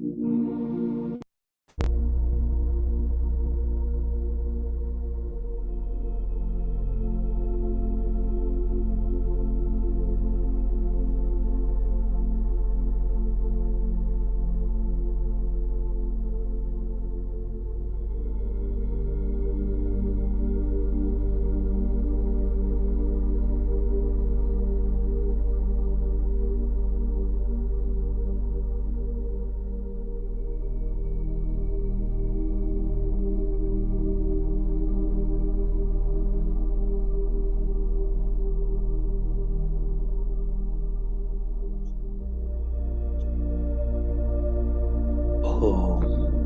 ओम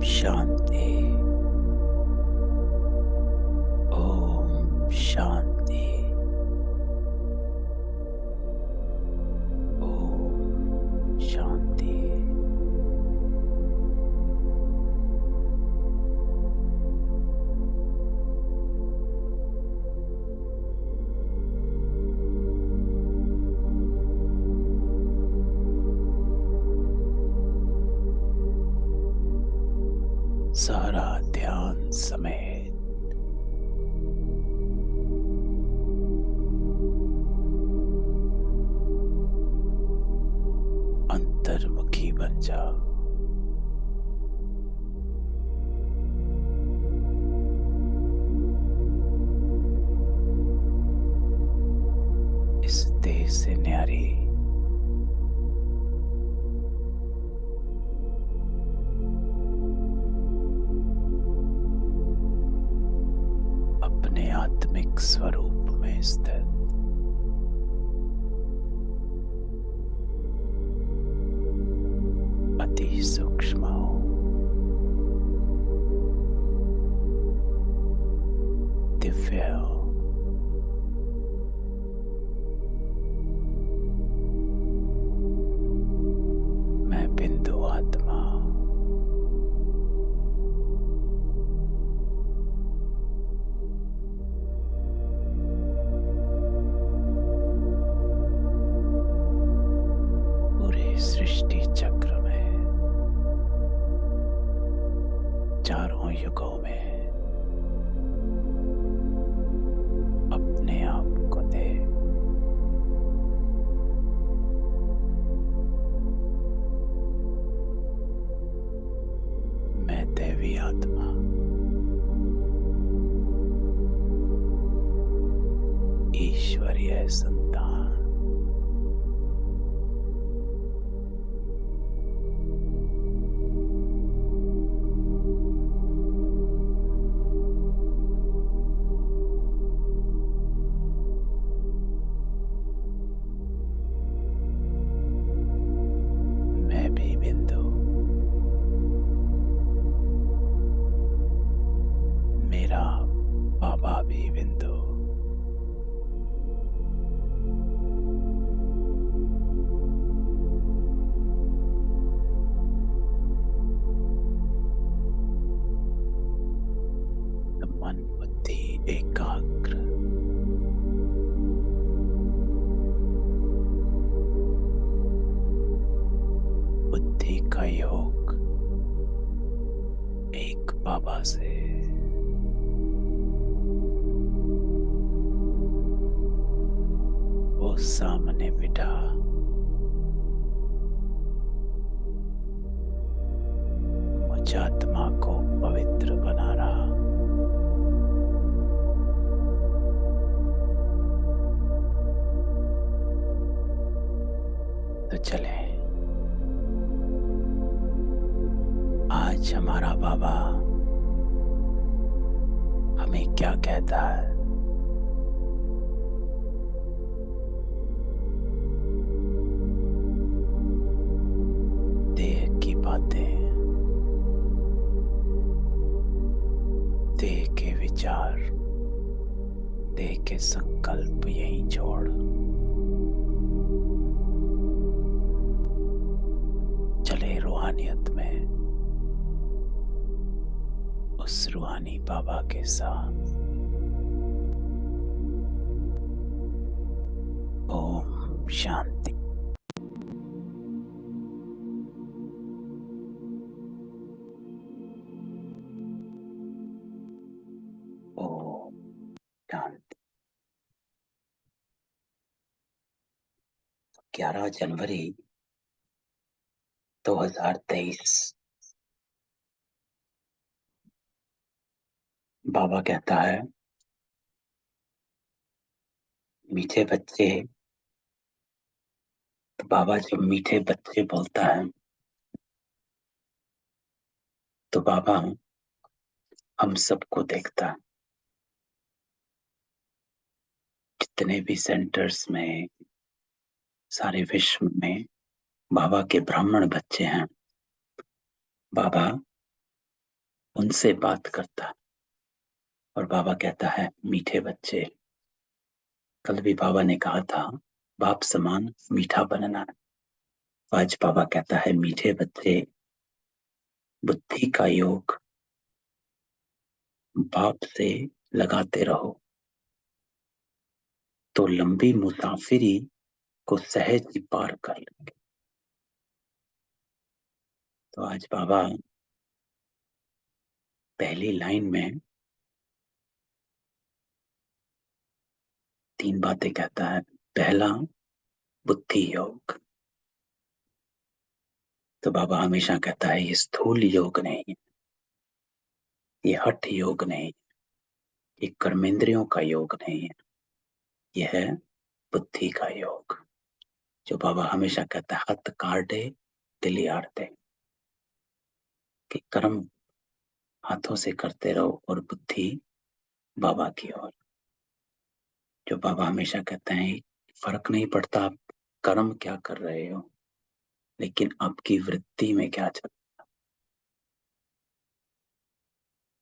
शांति। ओम शांति। ओम शांति। सारा ध्यान समेत अंतर्मुखी बन जाओ। इस देह से न्यारी अपने आत्मिक स्वरूप में स्थित अति सूक्ष्म हो, दिव्य हो, मैं बिंदु आत्मा पूरे सृष्टि चक्र में चारों युगों में अपने आप को दे। मैं दैवी आत्मा ईश्वरीय संतान मैं भी बिंदु, मेरा बाबा भी बिंदु, मन बुद्धि एकाग्र, बुद्धि का योग एक बाबा से, वो सामने बिठा मुझ आत्मा को पवित्र बना रहा। तो चले, आज हमारा बाबा हमें क्या कहता है। देह की बातें, देह के विचार, देह के संकल्प यहीं छोड़ चले रूहानियत में उस रूहानी बाबा के साथ। ओम शांति। 11 जनवरी 2023। बाबा कहता है, मीठे बच्चे। तो बाबा जब मीठे बच्चे बोलता है तो बाबा हम सबको देखता है। जितने भी सेंटर्स में सारे विश्व में बाबा के ब्राह्मण बच्चे हैं, बाबा उनसे बात करता है और बाबा कहता है, मीठे बच्चे। कल भी बाबा ने कहा था, बाप समान मीठा बनना है। आज बाबा कहता है, मीठे बच्चे, बुद्धि का योग बाप से लगाते रहो तो लंबी मुसाफिरी को सहज ही पार कर लेंगे। तो आज बाबा पहली लाइन में 3 बातें कहता है। पहला, बुद्धि योग। तो बाबा हमेशा कहता है, ये स्थूल योग नहीं है, ये हठ योग नहीं, ये कर्मेंद्रियों का योग नहीं है, ये है बुद्धि का योग। जो बाबा हमेशा कहता है, हथ काटे तिली आड़ते, कि कर्म हाथों से करते रहो और बुद्धि बाबा की ओर। जो बाबा हमेशा कहते हैं, फर्क नहीं पड़ता आप कर्म क्या कर रहे हो, लेकिन आपकी वृत्ति में क्या चल रहा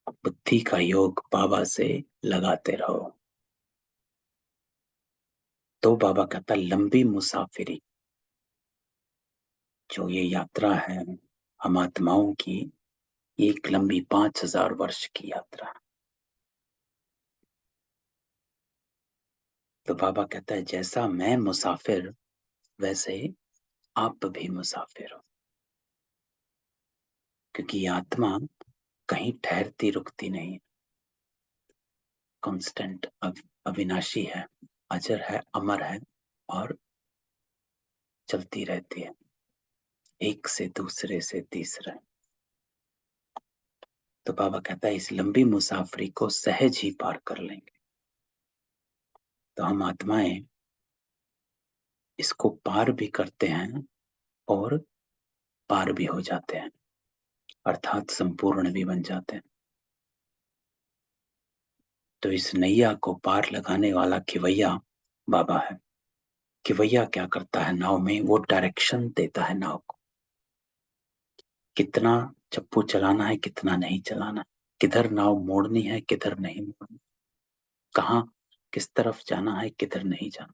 है। बुद्धि का योग बाबा से लगाते रहो। तो बाबा कहता, लंबी मुसाफिरी, जो ये यात्रा है हम आत्माओं की, ये एक लंबी 5000 वर्ष की यात्रा। तो बाबा कहता है, जैसा मैं मुसाफिर वैसे आप भी मुसाफिर हो, क्योंकि ये आत्मा कहीं ठहरती रुकती नहीं है, कांस्टेंट, अविनाशी है, अजर है, अमर है और चलती रहती है, एक से दूसरे से तीसरे। तो बाबा कहता है, इस लंबी मुसाफरी को सहज ही पार कर लेंगे। तो हम आत्माएं इसको पार भी करते हैं और पार भी हो जाते हैं, अर्थात संपूर्ण भी बन जाते हैं। तो इस नैया को पार लगाने वाला खिवैया बाबा है। खिवैया क्या करता है नाव में, वो डायरेक्शन देता है नाव को, कितना चप्पू चलाना है, कितना नहीं चलाना है, किधर नाव मोड़नी है, किधर नहीं मोड़नी, कहाँ किस तरफ जाना है, किधर नहीं जाना।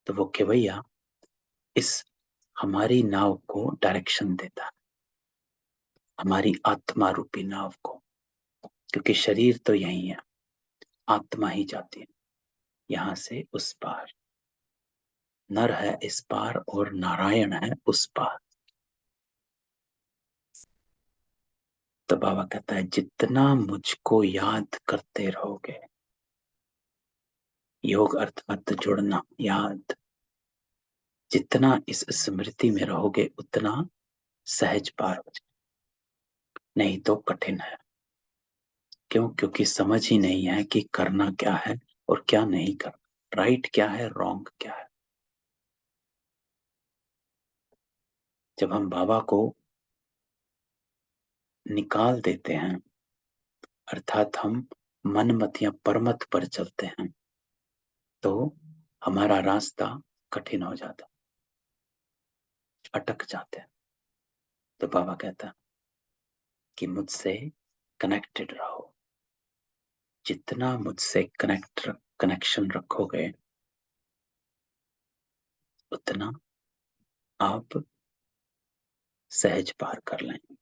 तो वो खिवैया इस हमारी नाव को डायरेक्शन देता है, हमारी आत्मा रूपी नाव को, क्योंकि शरीर तो यही है, आत्मा ही जाती है यहां से उस पार। नर है इस पार और नारायण है उस पार। तो बाबा कहता है, जितना मुझको याद करते रहोगे, योग अर्थात जुड़ना, याद, जितना इस स्मृति में रहोगे उतना सहज पार हो जाए, नहीं तो कठिन है। क्यों? क्योंकि समझ ही नहीं है कि करना क्या है और क्या नहीं करना, राइट क्या है, रॉन्ग क्या है। जब हम बाबा को निकाल देते हैं, अर्थात हम मनमत या परमत पर चलते हैं, तो हमारा रास्ता कठिन हो जाता, अटक जाते हैं। तो बाबा कहता है कि मुझसे कनेक्टेड रहो, जितना मुझसे कनेक्शन रखोगे उतना आप सहज पार कर लेंगे।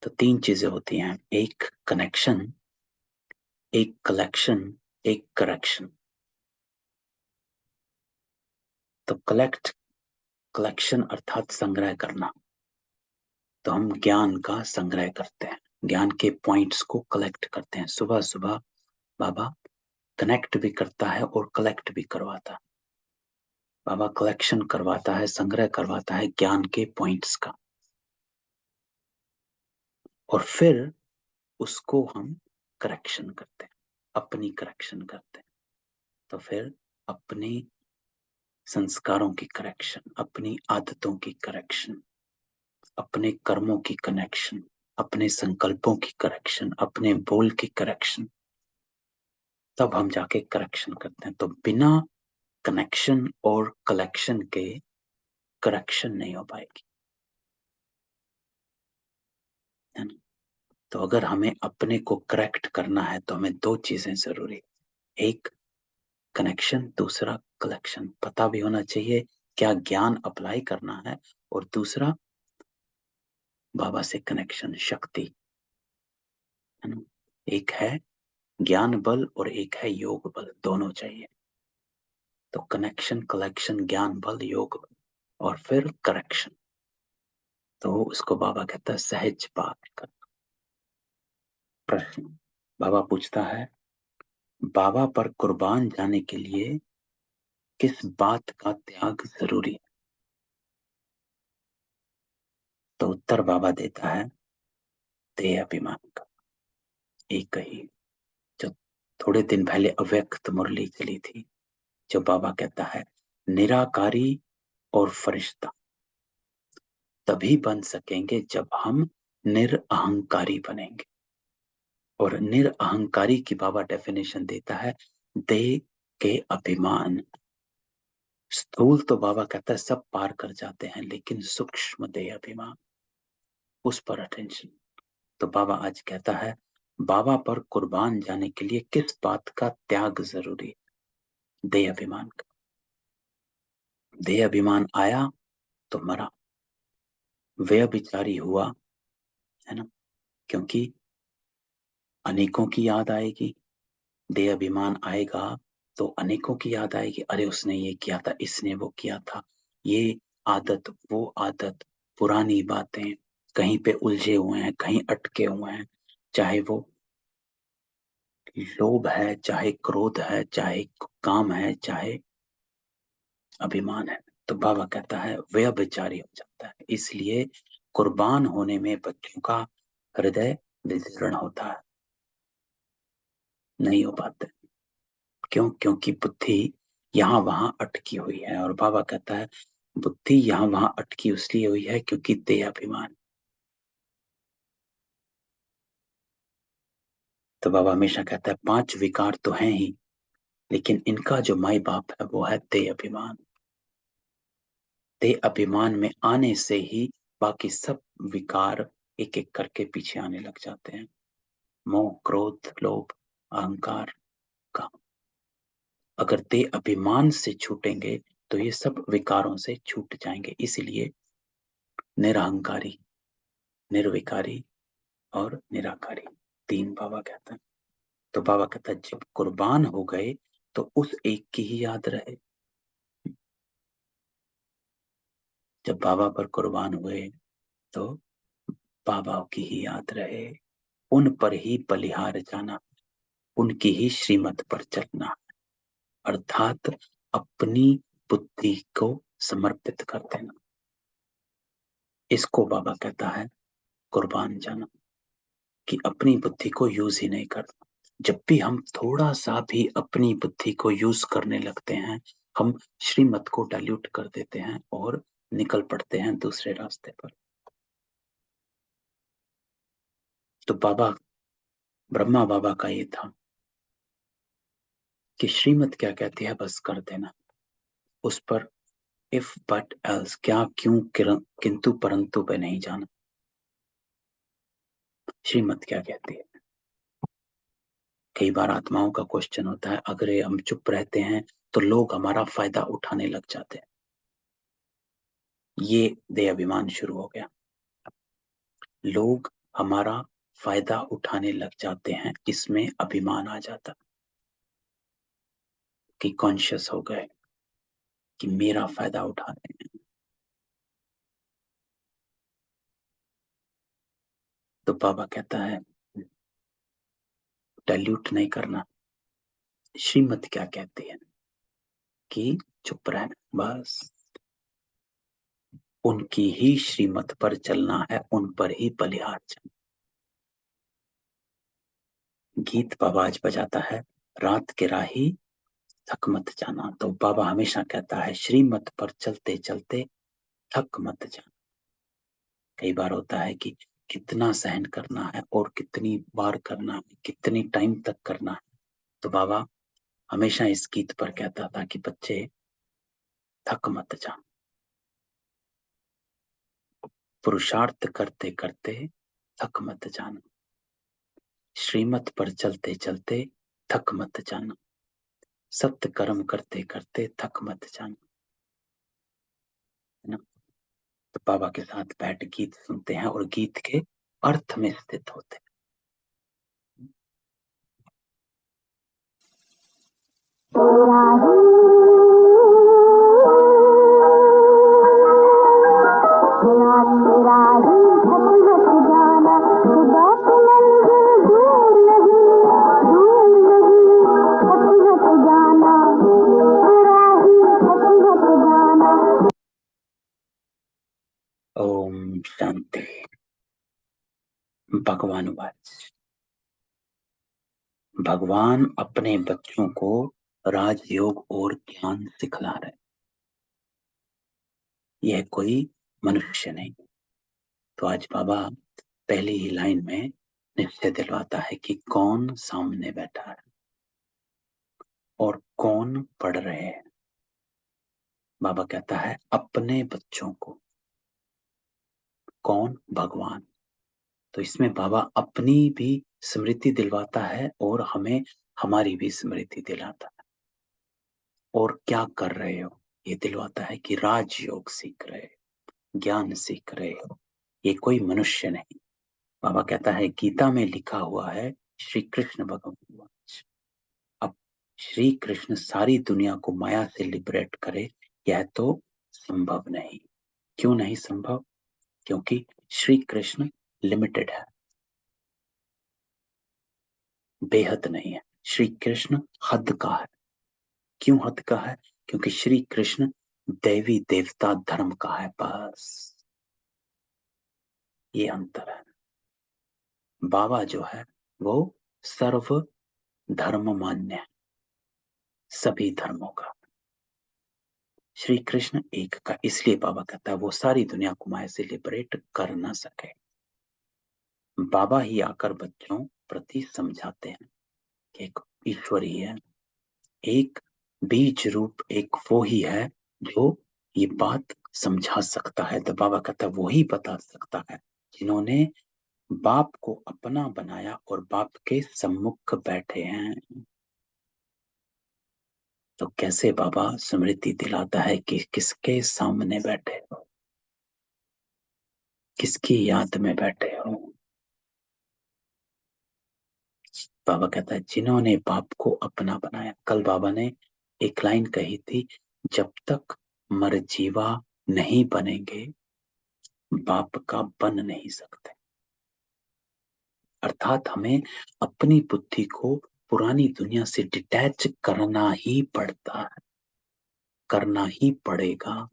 तो 3 चीजें होती हैं, एक कनेक्शन, एक कलेक्शन, एक करेक्शन। तो कलेक्शन अर्थात संग्रह करना। तो हम ज्ञान का संग्रह करते हैं, ज्ञान के पॉइंट्स को कलेक्ट करते हैं। सुबह सुबह बाबा कनेक्ट भी करता है और कलेक्ट भी करवाता है। बाबा कलेक्शन करवाता है, संग्रह करवाता है ज्ञान के पॉइंट्स का, और फिर उसको हम करेक्शन करते हैं, अपनी करेक्शन करते हैं। तो फिर अपने संस्कारों की करेक्शन, अपनी आदतों की करेक्शन, अपने कर्मों की कनेक्शन, अपने संकल्पों की करेक्शन, अपने बोल की करेक्शन, तब हम जाके करेक्शन करते हैं। तो बिना कनेक्शन और कलेक्शन के करेक्शन नहीं हो पाएगी, है ना। तो अगर हमें अपने को करेक्ट करना है तो हमें दो चीजें जरूरी, एक कनेक्शन, दूसरा कलेक्शन। पता भी होना चाहिए क्या ज्ञान अप्लाई करना है, और दूसरा बाबा से कनेक्शन, शक्ति, है ना। एक है ज्ञान बल और एक है योग बल, दोनों चाहिए। तो कनेक्शन, कलेक्शन, ज्ञान बल, योग बल, और फिर करेक्शन। तो उसको बाबा कहता है सहज बात कर। प्रश्न बाबा पूछता है, बाबा पर कुर्बान जाने के लिए किस बात का त्याग जरूरी है? तो उत्तर बाबा देता है देह अभिमान का। एक ही जो थोड़े दिन पहले अव्यक्त मुरली चली थी, जो बाबा कहता है निराकारी और फरिश्ता तभी बन सकेंगे जब हम निरअहंकारी बनेंगे। और निरअहंकारी की बाबा डेफिनेशन देता है देह के अभिमान। स्थूल तो बाबा कहता है सब पार कर जाते हैं, लेकिन सूक्ष्म देह अभिमान, उस पर अटेंशन। तो बाबा आज कहता है बाबा पर कुर्बान जाने के लिए किस बात का त्याग जरूरी है? देह अभिमान का। देह अभिमान आया तो मरा, व्यभिचारी हुआ, है ना। क्योंकि अनेकों की याद आएगी, देह अभिमान आएगा तो अनेकों की याद आएगी, अरे उसने ये किया था, इसने वो किया था, ये आदत वो आदत, पुरानी बातें, कहीं पे उलझे हुए हैं, कहीं अटके हुए हैं, चाहे वो लोभ है, चाहे क्रोध है, चाहे काम है, चाहे अभिमान है। तो बाबा कहता है व्यभिचारी हो जाता है। इसलिए कुर्बान होने में बच्चों का हृदय विदीर्ण होता है, नहीं हो पाते। क्यों? क्योंकि बुद्धि यहाँ वहां अटकी हुई है। और बाबा कहता है बुद्धि यहाँ वहां अटकी इसलिए हुई है क्योंकि देह अभिमान। तो बाबा हमेशा कहता है पांच विकार तो हैं ही, लेकिन इनका जो माई बाप है वो है देह अभिमान। देह अभिमान में आने से ही बाकी सब विकार एक एक करके पीछे आने लग जाते हैं। मोह, क्रोध, लोभ, अहंकार, काम। अगर देह अभिमान से छूटेंगे तो ये सब विकारों से छूट जाएंगे। इसलिए निरहंकारी, निर्विकारी और निराकारी, तीन बाबा कहता है। तो बाबा कहता है जब कुर्बान हो गए तो उस एक की ही याद रहे। जब बाबा पर कुर्बान हुए तो बाबा की ही याद रहे, उन पर ही बलिहार जाना, उनकी ही श्रीमत पर चलना, अर्थात अपनी बुद्धि को समर्पित कर देना। इसको बाबा कहता है कुर्बान जाना, कि अपनी बुद्धि को यूज ही नहीं करना। जब भी हम थोड़ा सा भी अपनी बुद्धि को यूज करने लगते हैं, हम श्रीमत को डाइल्यूट कर देते हैं और निकल पड़ते हैं दूसरे रास्ते पर। तो बाबा, ब्रह्मा बाबा का ये था कि श्रीमत क्या कहती है बस कर देना, उस पर इफ बट एल्स, क्या क्यों किंतु परंतु पे नहीं जाना। श्रीमत क्या कहती है। कई बार आत्माओं का क्वेश्चन होता है अगर हम चुप रहते हैं तो लोग हमारा फायदा उठाने लग जाते हैं। ये देह अभिमान शुरू हो गया। लोग हमारा फायदा उठाने लग जाते हैं, इसमें अभिमान आ जाता कि कॉन्शियस हो गए कि मेरा फायदा उठा रहे हैं। तो बाबा कहता है डाइल्यूट नहीं करना। श्रीमत क्या कहती है कि चुप रहना, बस उनकी ही श्रीमत पर चलना है, उन पर ही बलिहार चलना। गीत बाबा आज बजाता है, रात के राही थक मत जाना। तो बाबा हमेशा कहता है श्रीमत पर चलते चलते थक मत जाना। कई बार होता है कि कितना सहन करना है और कितनी बार करना है, कितनी टाइम तक करना है। तो बाबा हमेशा इस गीत पर कहता था कि बच्चे थक मत जा, पुरुषार्थ करते करते थक मत जाना, श्रीमत पर चलते चलते थक मत जाना, सत्य कर्म करते करते थक मत जाना, है ना। तो बाबा के साथ बैठ गीत सुनते हैं और गीत के अर्थ में स्थित होते हैं। ओम शांति। भगवान वाच, भगवान अपने बच्चों को राजयोग और ज्ञान सिखला रहे। यह कोई मनुष्य नहीं। तो आज बाबा पहली ही लाइन में निश्चय दिलवाता है कि कौन सामने बैठा है और कौन पढ़ रहे हैं। बाबा कहता है अपने बच्चों को, कौन? भगवान। तो इसमें बाबा अपनी भी स्मृति दिलवाता है और हमें हमारी भी स्मृति दिलाता है। और क्या कर रहे हो ये दिलवाता है कि राजयोग सीख रहे हो, ज्ञान सीख रहे हो। ये कोई मनुष्य नहीं। बाबा कहता है गीता में लिखा हुआ है, श्री कृष्ण भगवान, अब श्री कृष्ण सारी दुनिया को माया से लिबरेट करे, यह तो संभव नहीं। क्यों नहीं संभव? क्योंकि श्री कृष्ण लिमिटेड है, बेहद नहीं है। श्री कृष्ण हद का है। क्यों हद का है? क्योंकि श्री कृष्ण देवी देवता धर्म का है, बस ये अंतर है। बाबा जो है वो सर्व धर्म मान्य है, सभी धर्मों का। श्री कृष्ण एक का, इसलिए बाबा कहता है वो सारी दुनिया को माया से लिबरेट कर ना सके। बाबा ही आकर बच्चों प्रति समझाते हैं कि एक ईश्वर ही है, एक बीज रूप एक वो ही है जो ये बात समझा सकता है। तो बाबा कहता है वो ही बता सकता है जिन्होंने बाप को अपना बनाया और बाप के सम्मुख बैठे हैं। तो कैसे बाबा स्मृति दिलाता है कि किसके सामने बैठे हो, किसकी याद में बैठे हो। बाबा कहता है जिन्होंने बाप को अपना बनाया। कल बाबा ने एक लाइन कही थी, जब तक मरजीवा नहीं बनेंगे बाप का बन नहीं सकते। अर्थात हमें अपनी बुद्धि को पुरानी दुनिया से डिटैच करना ही पड़ता है, करना ही पड़ेगा,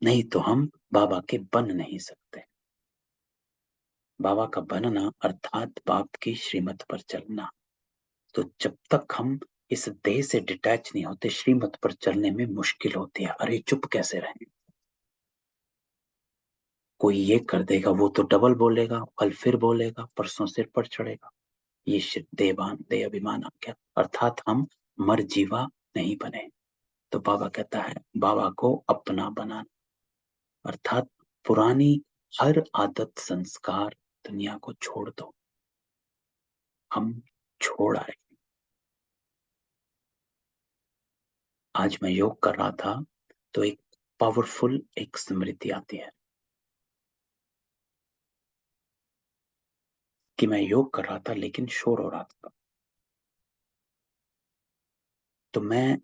नहीं तो हम बाबा के बन नहीं सकते। बाबा का बनना अर्थात बाप की श्रीमत पर चलना। तो जब तक हम इस देह से डिटैच नहीं होते, श्रीमत पर चलने में मुश्किल होती है। अरे चुप कैसे रहें, कोई ये कर देगा वो तो डबल बोलेगा, कल फिर बोलेगा, परसों सिर पर चढ़ेगा। ये देवान दे अभिमान आ गया, अर्थात हम मरजीवा नहीं बने। तो बाबा कहता है बाबा को अपना बनाना, अर्थात पुरानी हर आदत संस्कार दुनिया को छोड़ दो। हम छोड़ आए। आज मैं योग कर रहा था तो एक पावरफुल एक स्मृति आती है कि मैं योग कर रहा था लेकिन शोर हो रहा था। तो मैं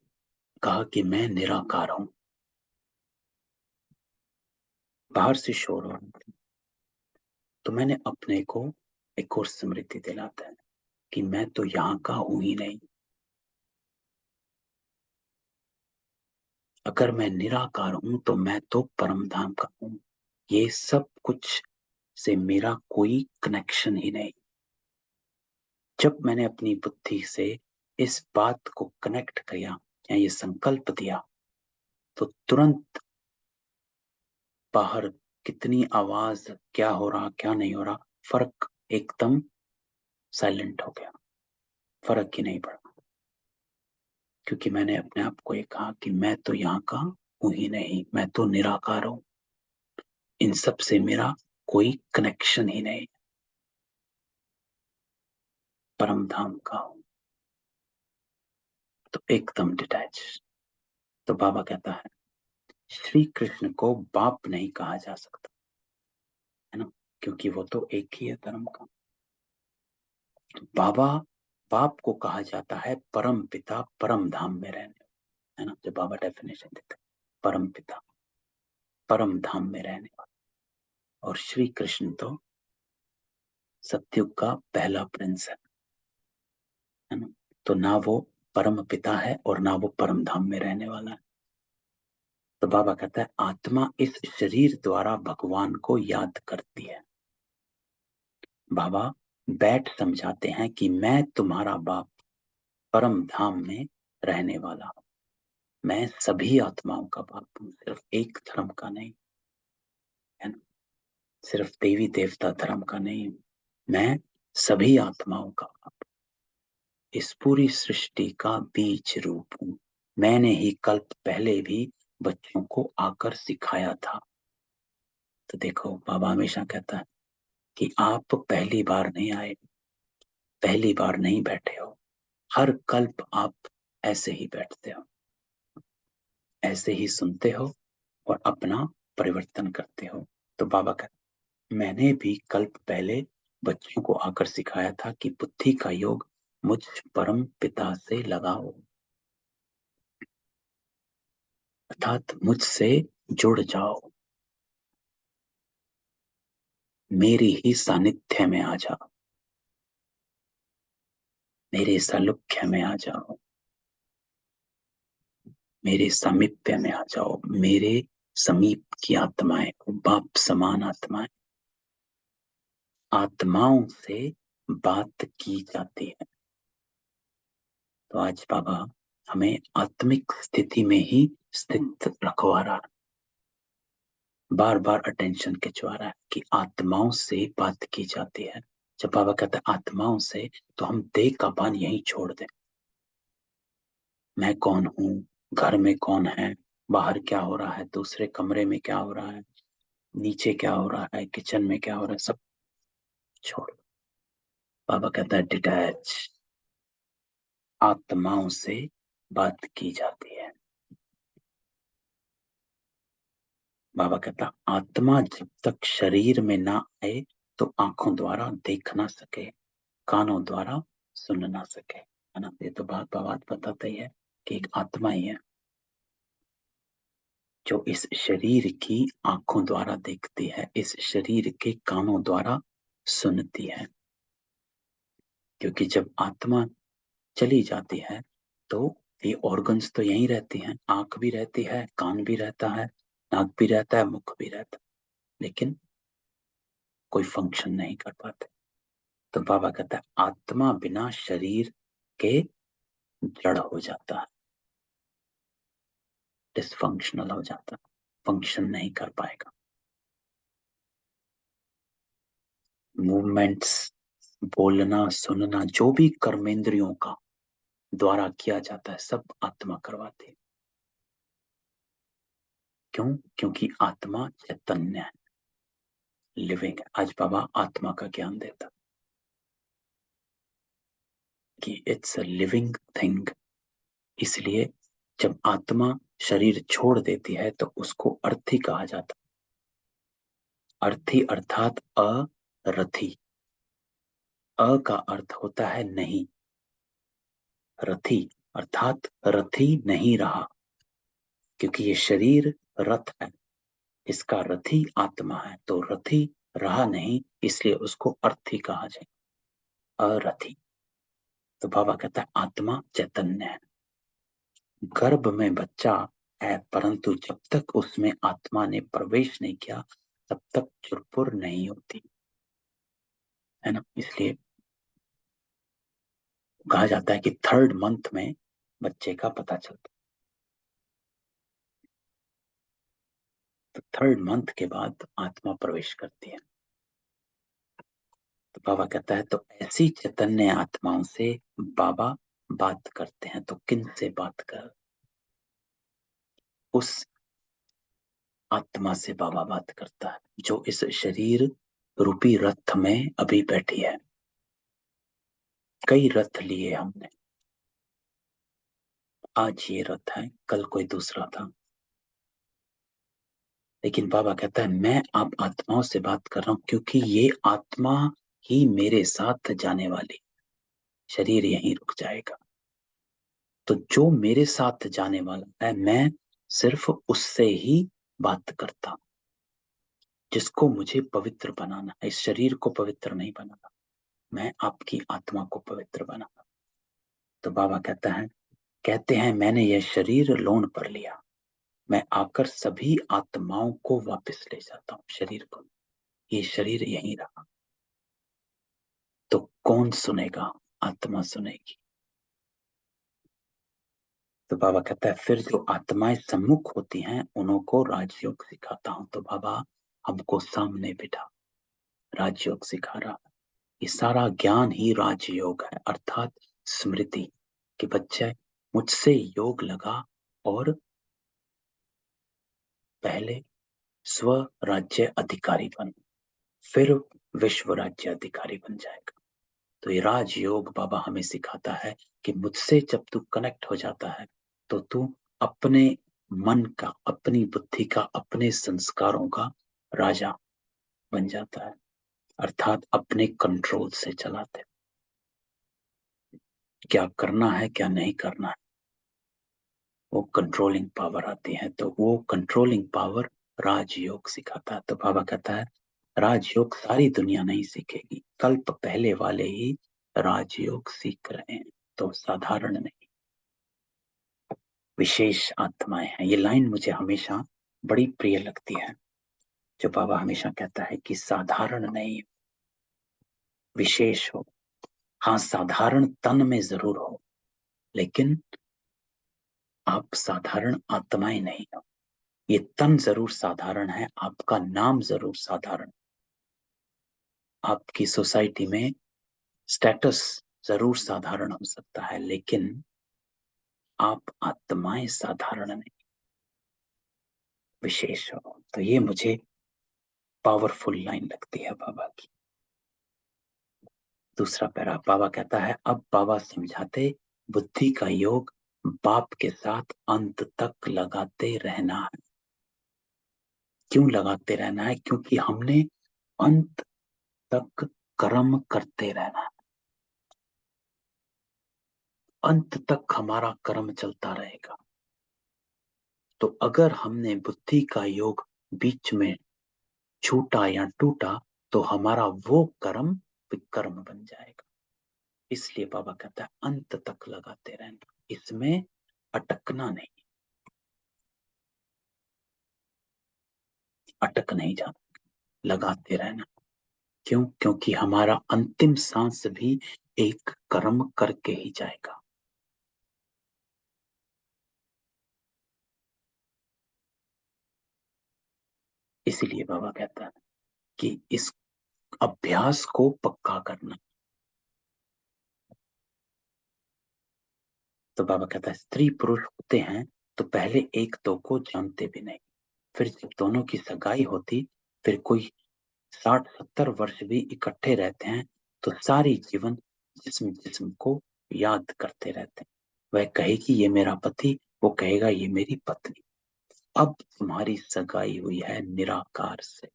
कहा कि मैं निराकार हूं, बाहर से शोर हो रहा था। तो मैंने अपने को एक और स्मृति दिलाता है कि मैं तो यहाँ का हूं ही नहीं, अगर मैं निराकार हूं तो मैं तो परम धाम का हूं। ये सब कुछ से मेरा कोई कनेक्शन ही नहीं। जब मैंने अपनी बुद्धि से इस बात को कनेक्ट किया या ये संकल्प दिया, तो तुरंत बाहर कितनी आवाज, क्या हो रहा क्या नहीं हो रहा, फर्क एकदम साइलेंट हो गया। फर्क ही नहीं पड़ा, क्योंकि मैंने अपने आप को ये कहा कि मैं तो यहाँ का हूं ही नहीं, मैं तो निराकार हूं। इन सब से मेरा कोई कनेक्शन ही नहीं, परम धाम का हूं। तो एकदम डिटैच। तो बाबा कहता है श्री कृष्ण को बाप नहीं कहा जा सकता, है ना, क्योंकि वो तो एक ही है धर्म का। बाबा, बाप को कहा जाता है परम पिता, परम धाम में रहने, है ना, जो बाबा डेफिनेशन देते हैं, परम पिता परम धाम में रहने वाला। और श्री कृष्ण तो सत्युग का पहला प्रिंस है ना। तो ना वो परम पिता है और ना वो परम धाम में रहने वाला है। तो बाबा कहता है आत्मा इस शरीर द्वारा भगवान को याद करती है। बाबा बैठ समझाते हैं कि मैं तुम्हारा बाप परम धाम में रहने वाला हूं। मैं सभी आत्माओं का बाप हूं, सिर्फ एक धर्म का नहीं, है ना, सिर्फ देवी देवता धर्म का नहीं। मैं सभी आत्माओं का बाप, इस पूरी सृष्टि का बीज रूप हूं। मैंने ही कल्प पहले भी बच्चों को आकर सिखाया था। तो देखो बाबा हमेशा कहता है कि आप पहली बार नहीं आए, पहली बार नहीं बैठे हो, हर कल्प आप ऐसे ही बैठते हो, ऐसे ही सुनते हो और अपना परिवर्तन करते हो। तो बाबा कहते मैंने भी कल्प पहले बच्चों को आकर सिखाया था कि बुद्धि का योग मुझ परम पिता से लगाओ, अर्थात मुझसे जुड़ जाओ, मेरी ही सानिध्य में आ जाओ, मेरे सालुक्य में आ जाओ, मेरे सामीप्य में आ जाओ। मेरे समीप की आत्माएं, बाप समान आत्माएं, आत्माओं से बात की जाती है। तो आज बाबा हमें आत्मिक स्थिति में ही स्थित रखवा रहा है, बार बार अटेंशन खिंचवा रहा है कि आत्माओं से बात की जाती है। जब बाबा कहते हैं आत्माओं से, तो हम देह का भान यहीं छोड़ दें। मैं कौन हूँ, घर में कौन है, बाहर क्या हो रहा है, दूसरे कमरे में क्या हो रहा है, नीचे क्या हो रहा है, किचन में क्या हो रहा है, सब छोड़। बाबा कहता है डिटैच, आत्माओं से बात की जाती है। बाबा कहता आत्मा जब तक शरीर में ना आए तो आंखों द्वारा देख ना सके, कानों द्वारा सुन ना सके, है ना। ये तो बात बात बताता ही है कि एक आत्मा ही है जो इस शरीर की आंखों द्वारा देखती है, इस शरीर के कानों द्वारा सुनती है। क्योंकि जब आत्मा चली जाती है तो ये ऑर्गन्स तो यहीं रहती हैं, आंख भी रहती है, कान भी रहता है, नाक भी रहता है, मुख भी रहता है, लेकिन कोई फंक्शन नहीं कर पाते। तो बाबा कहता है आत्मा बिना शरीर के जड़ हो जाता है, डिसफंक्शनल हो जाता है, फंक्शन नहीं कर पाएगा। मूवमेंट्स, बोलना सुनना, जो भी कर्मेंद्रियों का द्वारा किया जाता है, सब आत्मा करवाती है। क्यों? क्योंकि आत्मा चैतन्य है, लिविंग है। आज बाबा आत्मा का ज्ञान देता कि इट्स अ लिविंग थिंग। इसलिए जब आत्मा शरीर छोड़ देती है तो उसको अर्थी कहा जाता है। अर्थी अर्थात अरथी। अ का अर्थ होता है नहीं, रथी अर्थात रथी नहीं रहा। क्योंकि ये शरीर रथ है, इसका रथी आत्मा है, तो रथी रहा नहीं, इसलिए उसको अर्थी कहा जाए, अरथी। तो बाबा कहता है आत्मा चैतन्य है। गर्भ में बच्चा है, परंतु जब तक उसमें आत्मा ने प्रवेश नहीं किया तब तक चुरपुर नहीं होती है ना। इसलिए कहा जाता है कि 3rd मंथ में बच्चे का पता चलता है। तो 3rd मंथ के बाद आत्मा प्रवेश करती है। तो बाबा कहता है तो ऐसी चैतन्य आत्माओं से बाबा बात करते हैं। तो किन से बात कर? उस आत्मा से बाबा बात करता है जो इस शरीर रूपी रथ में अभी बैठी है। कई रथ लिए हमने, आज ये रथ है, कल कोई दूसरा था, लेकिन बाबा कहता है मैं आप आत्माओं से बात कर रहा हूं क्योंकि ये आत्मा ही मेरे साथ जाने वाली, शरीर यहीं रुक जाएगा। तो जो मेरे साथ जाने वाला है मैं सिर्फ उससे ही बात करता हूं, जिसको मुझे पवित्र बनाना है। इस शरीर को पवित्र नहीं बनाना, मैं आपकी आत्मा को पवित्र बनाना। तो बाबा कहते हैं मैंने यह शरीर लोन पर लिया, मैं आकर सभी आत्माओं को वापस ले जाता हूँ शरीर को। ये शरीर यहीं रहा। तो कौन सुनेगा? आत्मा सुनेगी। तो बाबा कहता है फिर जो आत्माएं सम्मुख होती हैं उन्हों को राजयोग सिखाता हूं। तो बाबा हमको सामने बिठा राजयोग सिखा रहा है। ये सारा ज्ञान ही राजयोग है, अर्थात स्मृति कि बच्चे मुझसे योग लगा और पहले स्व राज्य अधिकारी बन, फिर विश्व राज्य अधिकारी बन जाएगा। तो ये राजयोग बाबा हमें सिखाता है कि मुझसे जब तू कनेक्ट हो जाता है तो तू अपने मन का, अपनी बुद्धि का, अपने संस्कारों का राजा बन जाता है, अर्थात अपने कंट्रोल से चलाते। क्या करना है क्या नहीं करना है वो कंट्रोलिंग पावर आती है। तो वो कंट्रोलिंग पावर राजयोग सिखाता है। तो बाबा कहता है राजयोग सारी दुनिया नहीं सीखेगी, कल्प पहले वाले ही राजयोग सीख रहे हैं। तो साधारण नहीं, विशेष आत्माएं हैं। ये लाइन मुझे हमेशा बड़ी प्रिय लगती है, जो बाबा हमेशा कहता है कि साधारण नहीं, विशेष हो। हाँ, साधारण तन में जरूर हो, लेकिन आप साधारण आत्माएं नहीं हो। ये तन जरूर साधारण है, आपका नाम जरूर साधारण, आपकी सोसाइटी में स्टेटस जरूर साधारण हो सकता है, लेकिन आप आत्माएं साधारण नहीं, विशेष हो। तो ये मुझे पावरफुल लाइन लगती है बाबा की। दूसरा पैरा बाबा कहता है अब बाबा समझाते बुद्धि का योग बाप के साथ अंत तक लगाते रहना है। क्यों लगाते रहना है? क्योंकि हमने अंत तक कर्म करते रहना है। अंत तक हमारा कर्म चलता रहेगा। तो अगर हमने बुद्धि का योग बीच में छूटा या टूटा तो हमारा वो कर्म विकर्म बन जाएगा। इसलिए बाबा कहता है अंत तक लगाते रहना, इसमें अटकना नहीं, अटक नहीं जाना, लगाते रहना। क्यों? क्योंकि हमारा अंतिम सांस भी एक कर्म करके ही जाएगा। इसीलिए बाबा कहता है कि इस अभ्यास को पक्का करना। तो बाबा कहता है स्त्री पुरुष होते हैं तो पहले एक दो को जानते भी नहीं, फिर जब दोनों की सगाई होती, फिर कोई 60-70 वर्ष भी इकट्ठे रहते हैं तो सारी जीवन जिस्म जिस्म को याद करते रहते हैं। वह कहेगी ये मेरा पति, वो कहेगा ये मेरी पत्नी। अब तुम्हारी सगाई हुई है निराकार से,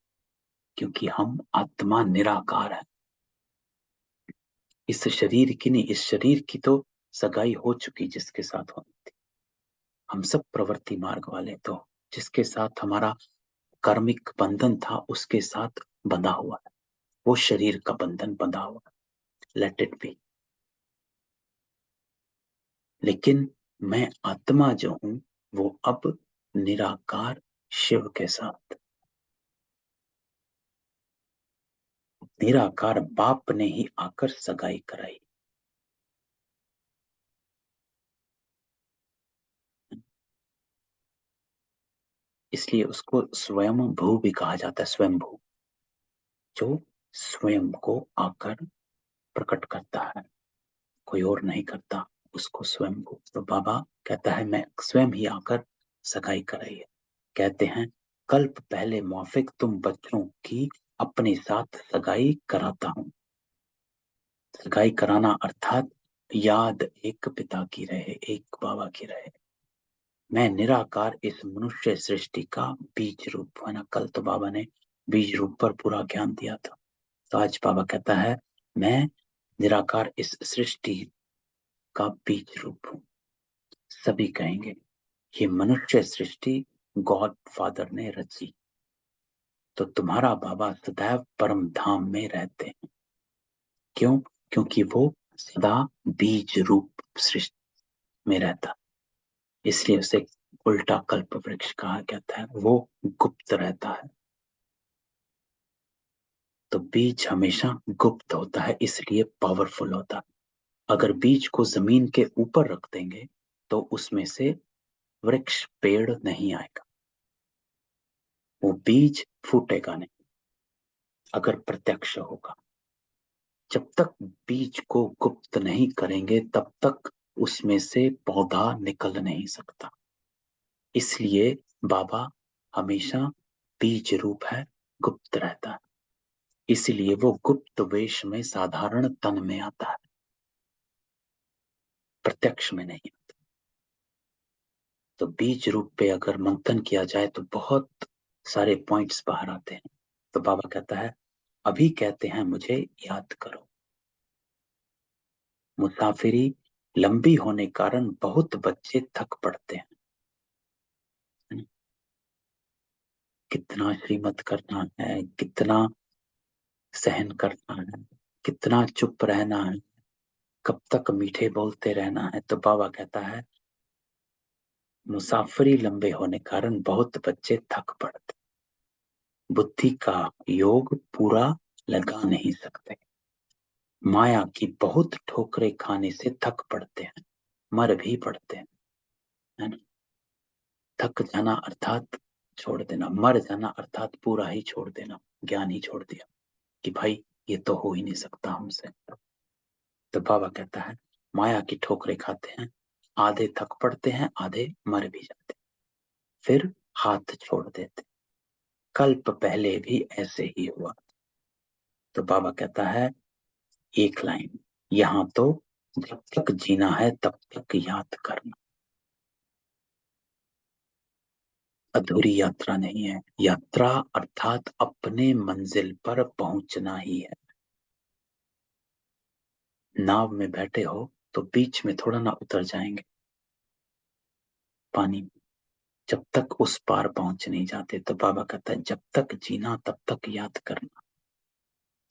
क्योंकि हम आत्मा निराकार है। इस शरीर की नहीं, इस शरीर की तो सगाई हो चुकी जिसके साथ होनी थी। हम सब प्रवृत्ति मार्ग वाले, तो जिसके साथ हमारा कार्मिक बंधन था उसके साथ बंधा हुआ है, वो शरीर का बंधन बंधा हुआ है, लेट इट बी। लेकिन मैं आत्मा जो हूं वो अब निराकार शिव के साथ। निराकार बाप ने ही आकर सगाई कराई। इसलिए उसको स्वयं भू भी कहा जाता है, स्वयं भू, जो स्वयं को आकर प्रकट करता है, कोई और नहीं करता उसको स्वयं को। तो बाबा कहता है मैं स्वयं ही आकर सगाई कराई है। कहते हैं कल्प पहले मौफिक तुम बच्चों की अपने साथ सगाई कराता हूं। सगाई कराना अर्थात याद एक पिता की रहे, एक बाबा की रहे। मैं निराकार इस मनुष्य सृष्टि का बीज रूप है ना। कल तो बाबा ने बीज रूप पर पूरा ज्ञान दिया था, तो आज बाबा कहता है मैं निराकार इस सृष्टि का बीज रूप हूं। सभी कहेंगे ये मनुष्य सृष्टि गॉड फादर ने रची, तो तुम्हारा बाबा सदैव परम धाम में रहते हैं। क्यों? क्योंकि वो सदा बीज रूप सृष्टि में रहता, इसलिए उसे उल्टा कल्प वृक्ष कहा जाता है। वो गुप्त रहता है, तो बीज हमेशा गुप्त होता है, इसलिए पावरफुल होता है। अगर बीज को जमीन के ऊपर रख देंगे तो उसमें से वृक्ष पेड़ नहीं आएगा, वो बीज फूटेगा नहीं अगर प्रत्यक्ष होगा। जब तक बीज को गुप्त नहीं करेंगे तब तक उसमें से पौधा निकल नहीं सकता। इसलिए बाबा हमेशा बीज रूप है, गुप्त रहता है। इसलिए वो गुप्त वेश में साधारण तन में आता है, प्रत्यक्ष में नहीं आता। तो बीज रूप पे अगर मंथन किया जाए तो बहुत सारे पॉइंट्स बाहर आते हैं। तो बाबा कहता है अभी कहते हैं मुझे याद करो। मुसाफिरी लंबी होने कारण बहुत बच्चे थक पड़ते हैं। कितना श्रीमत करना है, कितना सहन करना है, कितना चुप रहना है, कब तक मीठे बोलते रहना है। तो बाबा कहता है मुसाफिरी लंबे होने कारण बहुत बच्चे थक पड़ते, बुद्धि का योग पूरा लगा नहीं सकते, माया की बहुत ठोकरें खाने से थक पड़ते हैं, मर भी पड़ते हैं, है ना। थक जाना अर्थात छोड़ देना, मर जाना अर्थात पूरा ही छोड़ देना, ज्ञान ही छोड़ दिया कि भाई ये तो हो ही नहीं सकता हमसे। तो बाबा कहता है माया की ठोकरें खाते हैं, आधे थक पड़ते हैं, आधे मर भी जाते, फिर हाथ छोड़ देते। कल्प पहले भी ऐसे ही हुआ। तो बाबा कहता है एक लाइन यहाँ तो, जब तक जीना है तब तक याद करना। अधूरी यात्रा नहीं है, यात्रा अर्थात अपने मंजिल पर पहुंचना ही है। नाव में बैठे हो तो बीच में थोड़ा ना उतर जाएंगे पानी में, जब तक उस पार पहुंच नहीं जाते। तो बाबा कहता है जब तक जीना तब तक याद करना।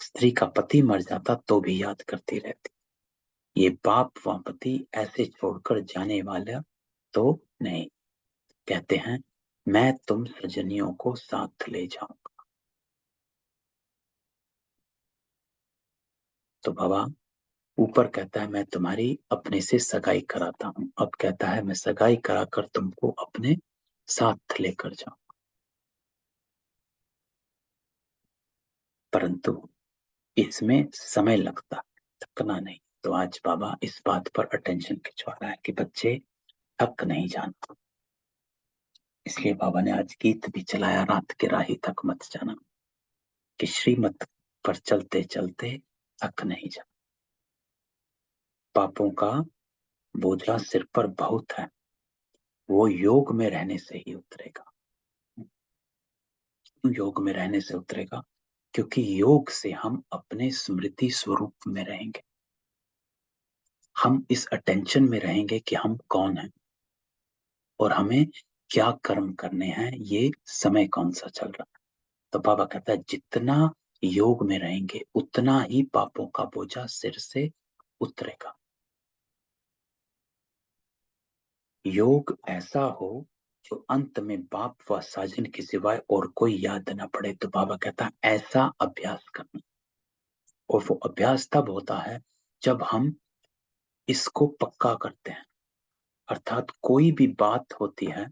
स्त्री का पति मर जाता तो भी याद करती रहती, ये बाप व पति ऐसे छोड़कर जाने वाला तो नहीं। कहते हैं मैं तुम सजनियों को साथ ले जाऊंगा। तो बाबा ऊपर कहता है मैं तुम्हारी अपने से सगाई कराता हूं, अब कहता है मैं सगाई कराकर तुमको अपने साथ लेकर जाऊं, परंतु इसमें समय लगता है, थकना नहीं। तो आज बाबा इस बात पर अटेंशन खिंचवा रहा है कि बच्चे थक नहीं जाना। इसलिए बाबा ने आज गीत भी चलाया, रात के राही तक मत जाना, कि श्रीमत पर चलते चलते थक नहीं जाना। पापों का बोझा सिर पर बहुत है, वो योग में रहने से ही उतरेगा। योग में रहने से उतरेगा क्योंकि योग से हम अपने स्मृति स्वरूप में रहेंगे, हम इस अटेंशन में रहेंगे कि हम कौन हैं और हमें क्या कर्म करने हैं, ये समय कौन सा चल रहा है। तो बाबा कहता है जितना योग में रहेंगे उतना ही पापों का बोझा सिर से उतरेगा। योग ऐसा हो जो अंत में बाप व साजन के सिवाय और कोई याद न पड़े। तो बाबा कहता है ऐसा अभ्यास करना, और वो अभ्यास तब होता है जब हम इसको पक्का करते हैं। अर्थात कोई भी बात होती है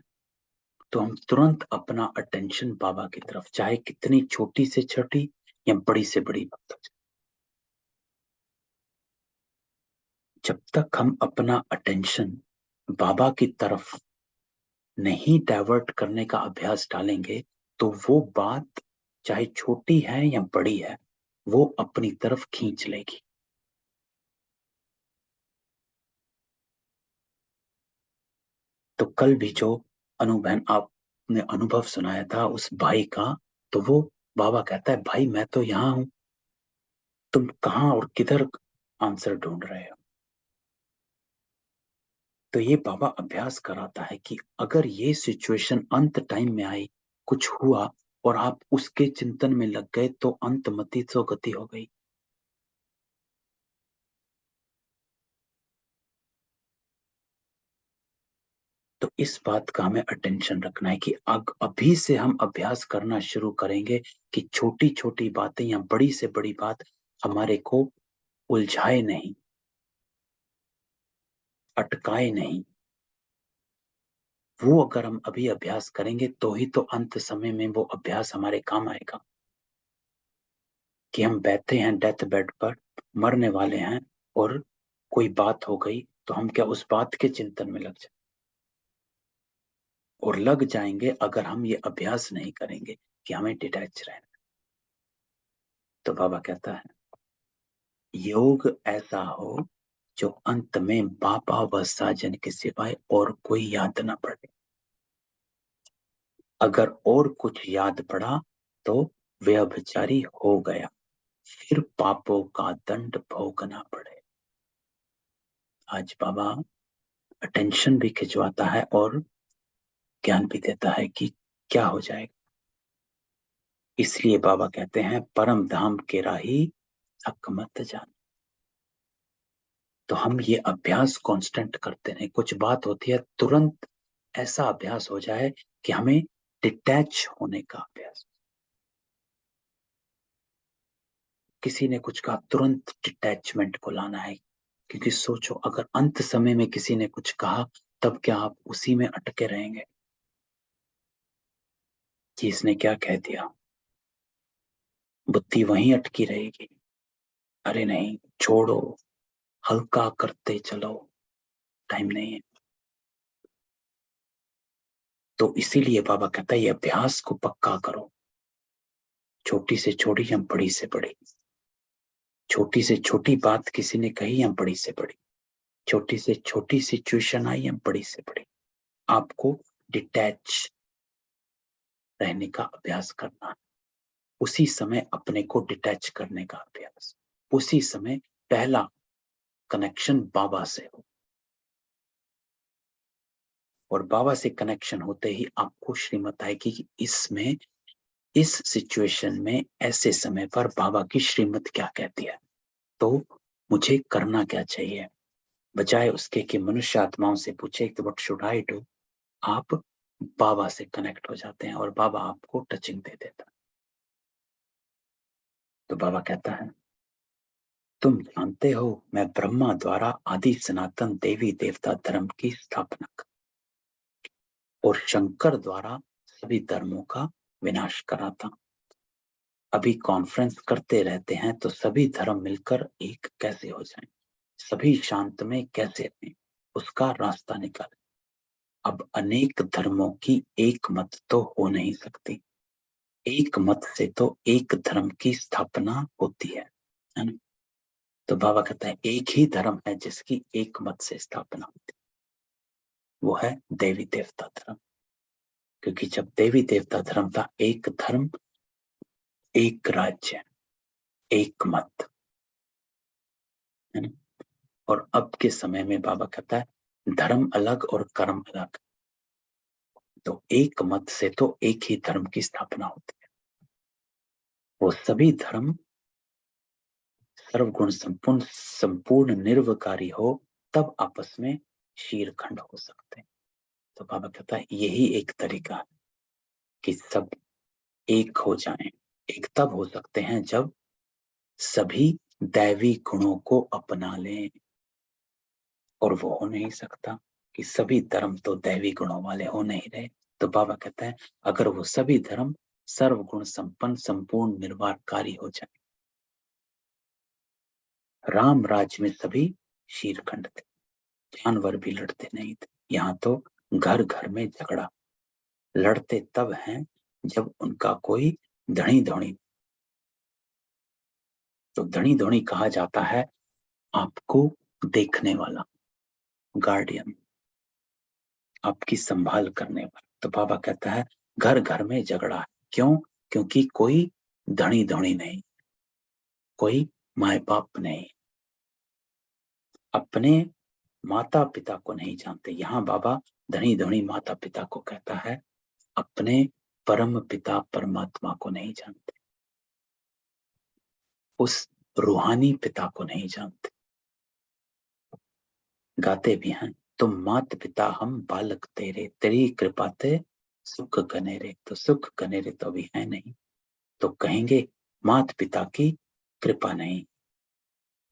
तो हम तुरंत अपना अटेंशन बाबा की तरफ, चाहे कितनी छोटी से छोटी या बड़ी से बड़ी बात हो जाए, जब तक हम अपना अटेंशन बाबा की तरफ नहीं डाइवर्ट करने का अभ्यास डालेंगे, तो वो बात चाहे छोटी है या बड़ी है, वो अपनी तरफ खींच लेगी। तो कल भी जो अनुभव आपने अनुभव सुनाया था उस भाई का, तो वो बाबा कहता है भाई मैं तो यहाँ हूं, तुम कहाँ और किधर आंसर ढूंढ रहे हो। तो ये बाबा अभ्यास कराता है कि अगर ये सिचुएशन अंत टाइम में आई, कुछ हुआ और आप उसके चिंतन में लग गए, तो अंत मति सो गति हो गई। तो इस बात का हमें अटेंशन रखना है कि अभी से हम अभ्यास करना शुरू करेंगे कि छोटी छोटी बातें या बड़ी से बड़ी बात हमारे को उलझाए नहीं, अटकाए नहीं। वो अगर हम अभी अभ्यास करेंगे तो ही तो अंत समय में वो अभ्यास हमारे काम आएगा। कि हम बैठे हैं डेथ बेड पर, मरने वाले हैं, और कोई बात हो गई तो हम क्या उस बात के चिंतन में लग जाए, और लग जाएंगे अगर हम ये अभ्यास नहीं करेंगे कि हमें डिटैच रहना। तो बाबा कहता है योग ऐसा हो जो अंत में बाबा व साजन के सिवाय और कोई याद ना पड़े। अगर और कुछ याद पड़ा तो व्यभिचारी हो गया, फिर पापों का दंड भोगना पड़े। आज बाबा अटेंशन भी खिंचवाता है और ज्ञान भी देता है कि क्या हो जाएगा। इसलिए बाबा कहते हैं परम धाम के राही थक मत जान। तो हम ये अभ्यास कांस्टेंट करते रहे, कुछ बात होती है तुरंत ऐसा अभ्यास हो जाए कि हमें डिटैच होने का अभ्यास। किसी ने कुछ कहा, तुरंत डिटैचमेंट को लाना है। क्योंकि सोचो अगर अंत समय में किसी ने कुछ कहा, तब क्या आप उसी में अटके रहेंगे कि इसने क्या कह दिया, बुद्धि वहीं अटकी रहेगी। अरे नहीं, छोड़ो, हल्का करते चलो, टाइम नहीं है। तो इसीलिए बाबा कहता है ये अभ्यास को पक्का करो, छोटी से छोटी या बड़ी से बड़ी, छोटी से छोटी बात किसी ने कही या बड़ी से बड़ी, छोटी से छोटी सिचुएशन आई या बड़ी से बड़ी, आपको डिटैच रहने का अभ्यास करना है। उसी समय अपने को डिटैच करने का अभ्यास, उसी समय पहला कनेक्शन बाबा से हो, और बाबा से कनेक्शन होते ही आपको श्रीमत आएगी कि इसमें, इस सिचुएशन में, ऐसे समय पर बाबा की श्रीमत क्या कहती है, तो मुझे करना क्या चाहिए। बजाय उसके कि मनुष्य आत्माओं से पूछे कि व्हाट शुड आई डू, आप बाबा से कनेक्ट हो जाते हैं और बाबा आपको टचिंग दे देता है। तो बाबा कहता है तुम जानते हो मैं ब्रह्मा द्वारा आदि सनातन देवी देवता धर्म की स्थापना कर, और शंकर द्वारा सभी धर्मों का विनाश करा था। अभी कॉन्फ्रेंस करते रहते हैं तो सभी धर्म मिलकर एक कैसे हो जाएं, सभी शांत में कैसे रहें, उसका रास्ता निकालें। अब अनेक धर्मों की एक मत तो हो नहीं सकती, एक मत से तो एक धर्म की स्थापना होती है ना। तो बाबा कहता है एक ही धर्म है जिसकी एक मत से स्थापना होती है, वो है देवी देवता धर्म। क्योंकि जब देवी देवता धर्म था, एक धर्म, एक राज्य, एक मत, है ना। और अब के समय में बाबा कहता है धर्म अलग और कर्म अलग। तो एक मत से तो एक ही धर्म की स्थापना होती है। वो सभी धर्म सर्वगुण संपूर्ण संपूर्ण निर्विकारी हो, तब आपस में शीरखंड हो सकते हैं। तो बाबा कहता है यही एक तरीका है कि सब एक हो जाएं। एक तब हो सकते हैं जब सभी दैवी गुणों को अपना लें, और वो हो नहीं सकता कि सभी धर्म तो दैवी गुणों वाले हो नहीं रहे। तो बाबा कहता है अगर वो सभी धर्म सर्वगुण संपन्न संपूर्ण निर्वाणकारी हो जाए। राम राज्य में सभी शीरखंड थे, जानवर भी लड़ते नहीं थे। यहाँ तो घर घर में झगड़ा, लड़ते तब हैं जब उनका कोई धनी धोनी। तो धनी धोनी कहा जाता है आपको देखने वाला, गार्डियन, आपकी संभाल करने वाला। तो बाबा कहता है घर घर में झगड़ा है। क्यों? क्योंकि कोई धनी धोनी नहीं, कोई माए बाप नहीं, अपने माता पिता को नहीं जानते। यहाँ बाबा धनी धोनी माता पिता को कहता है, अपने परम पिता परमात्मा को नहीं जानते, उस रूहानी पिता को नहीं जानते। गाते भी हैं, तुम मात पिता हम बालक तेरे, तेरी कृपा ते सुख गनेरे। तो सुख गनेरे तो अभी है नहीं, तो कहेंगे मात पिता की कृपा नहीं।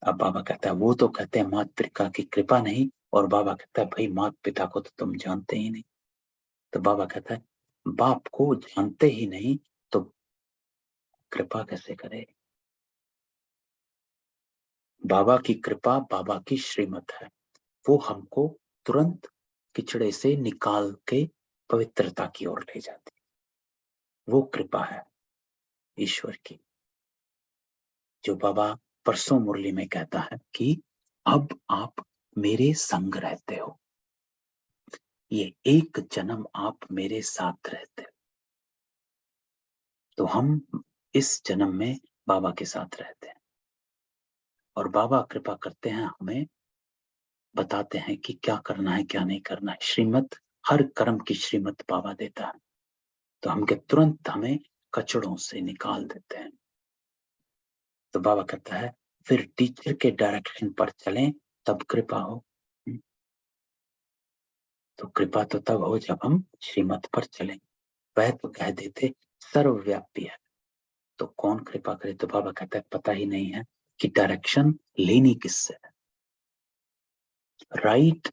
अब बाबा कहता है वो तो कहते हैं मात पिता की कृपा नहीं, और बाबा कहता है भाई मात पिता को तो तुम जानते ही नहीं। तो बाबा कहता है बाप को जानते ही नहीं तो कृपा कैसे करे। बाबा की कृपा बाबा की श्रीमत है, वो हमको तुरंत किचड़े से निकाल के पवित्रता की ओर ले जाती है। वो कृपा है ईश्वर की, जो बाबा परसों मुरली में कहता है कि अब आप मेरे संग रहते हो, ये एक जन्म आप मेरे साथ रहते हो। तो हम इस जन्म में बाबा के साथ रहते हैं, और बाबा कृपा करते हैं, हमें बताते हैं कि क्या करना है क्या नहीं करना है। श्रीमत, हर कर्म की श्रीमत बाबा देता है, तो हम के तुरंत हमें कचड़ों से निकाल देते हैं। तो बाबा कहता है फिर टीचर के डायरेक्शन पर चलें तब कृपा हो। तो कृपा तो तब हो जब हम श्रीमत पर चलें। वह तो कह देते सर्वव्यापी है, तो कौन कृपा करे। तो बाबा कहता है पता ही नहीं है कि डायरेक्शन लेनी किससे है, राइट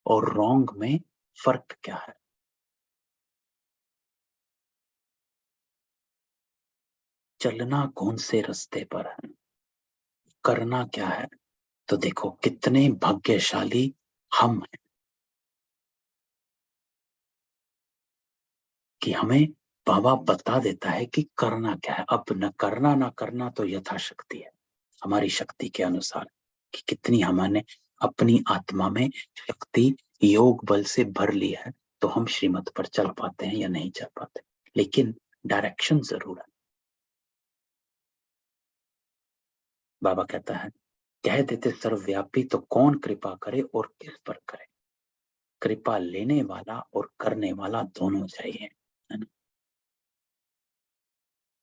और रॉन्ग में फर्क क्या है। चलना कौन से रास्ते पर है, करना क्या है। तो देखो कितने भाग्यशाली हम हैं कि हमें बाबा बता देता है कि करना क्या है। अब न करना ना करना तो यथाशक्ति है, हमारी शक्ति के अनुसार कि कितनी हमने अपनी आत्मा में शक्ति योग बल से भर ली है, तो हम श्रीमत पर चल पाते हैं या नहीं चल पाते। लेकिन डायरेक्शन जरूर है। बाबा कहता है कह देते सर्वव्यापी, तो कौन कृपा करे और किस पर करे। कृपा लेने वाला और करने वाला दोनों चाहिए, है ना।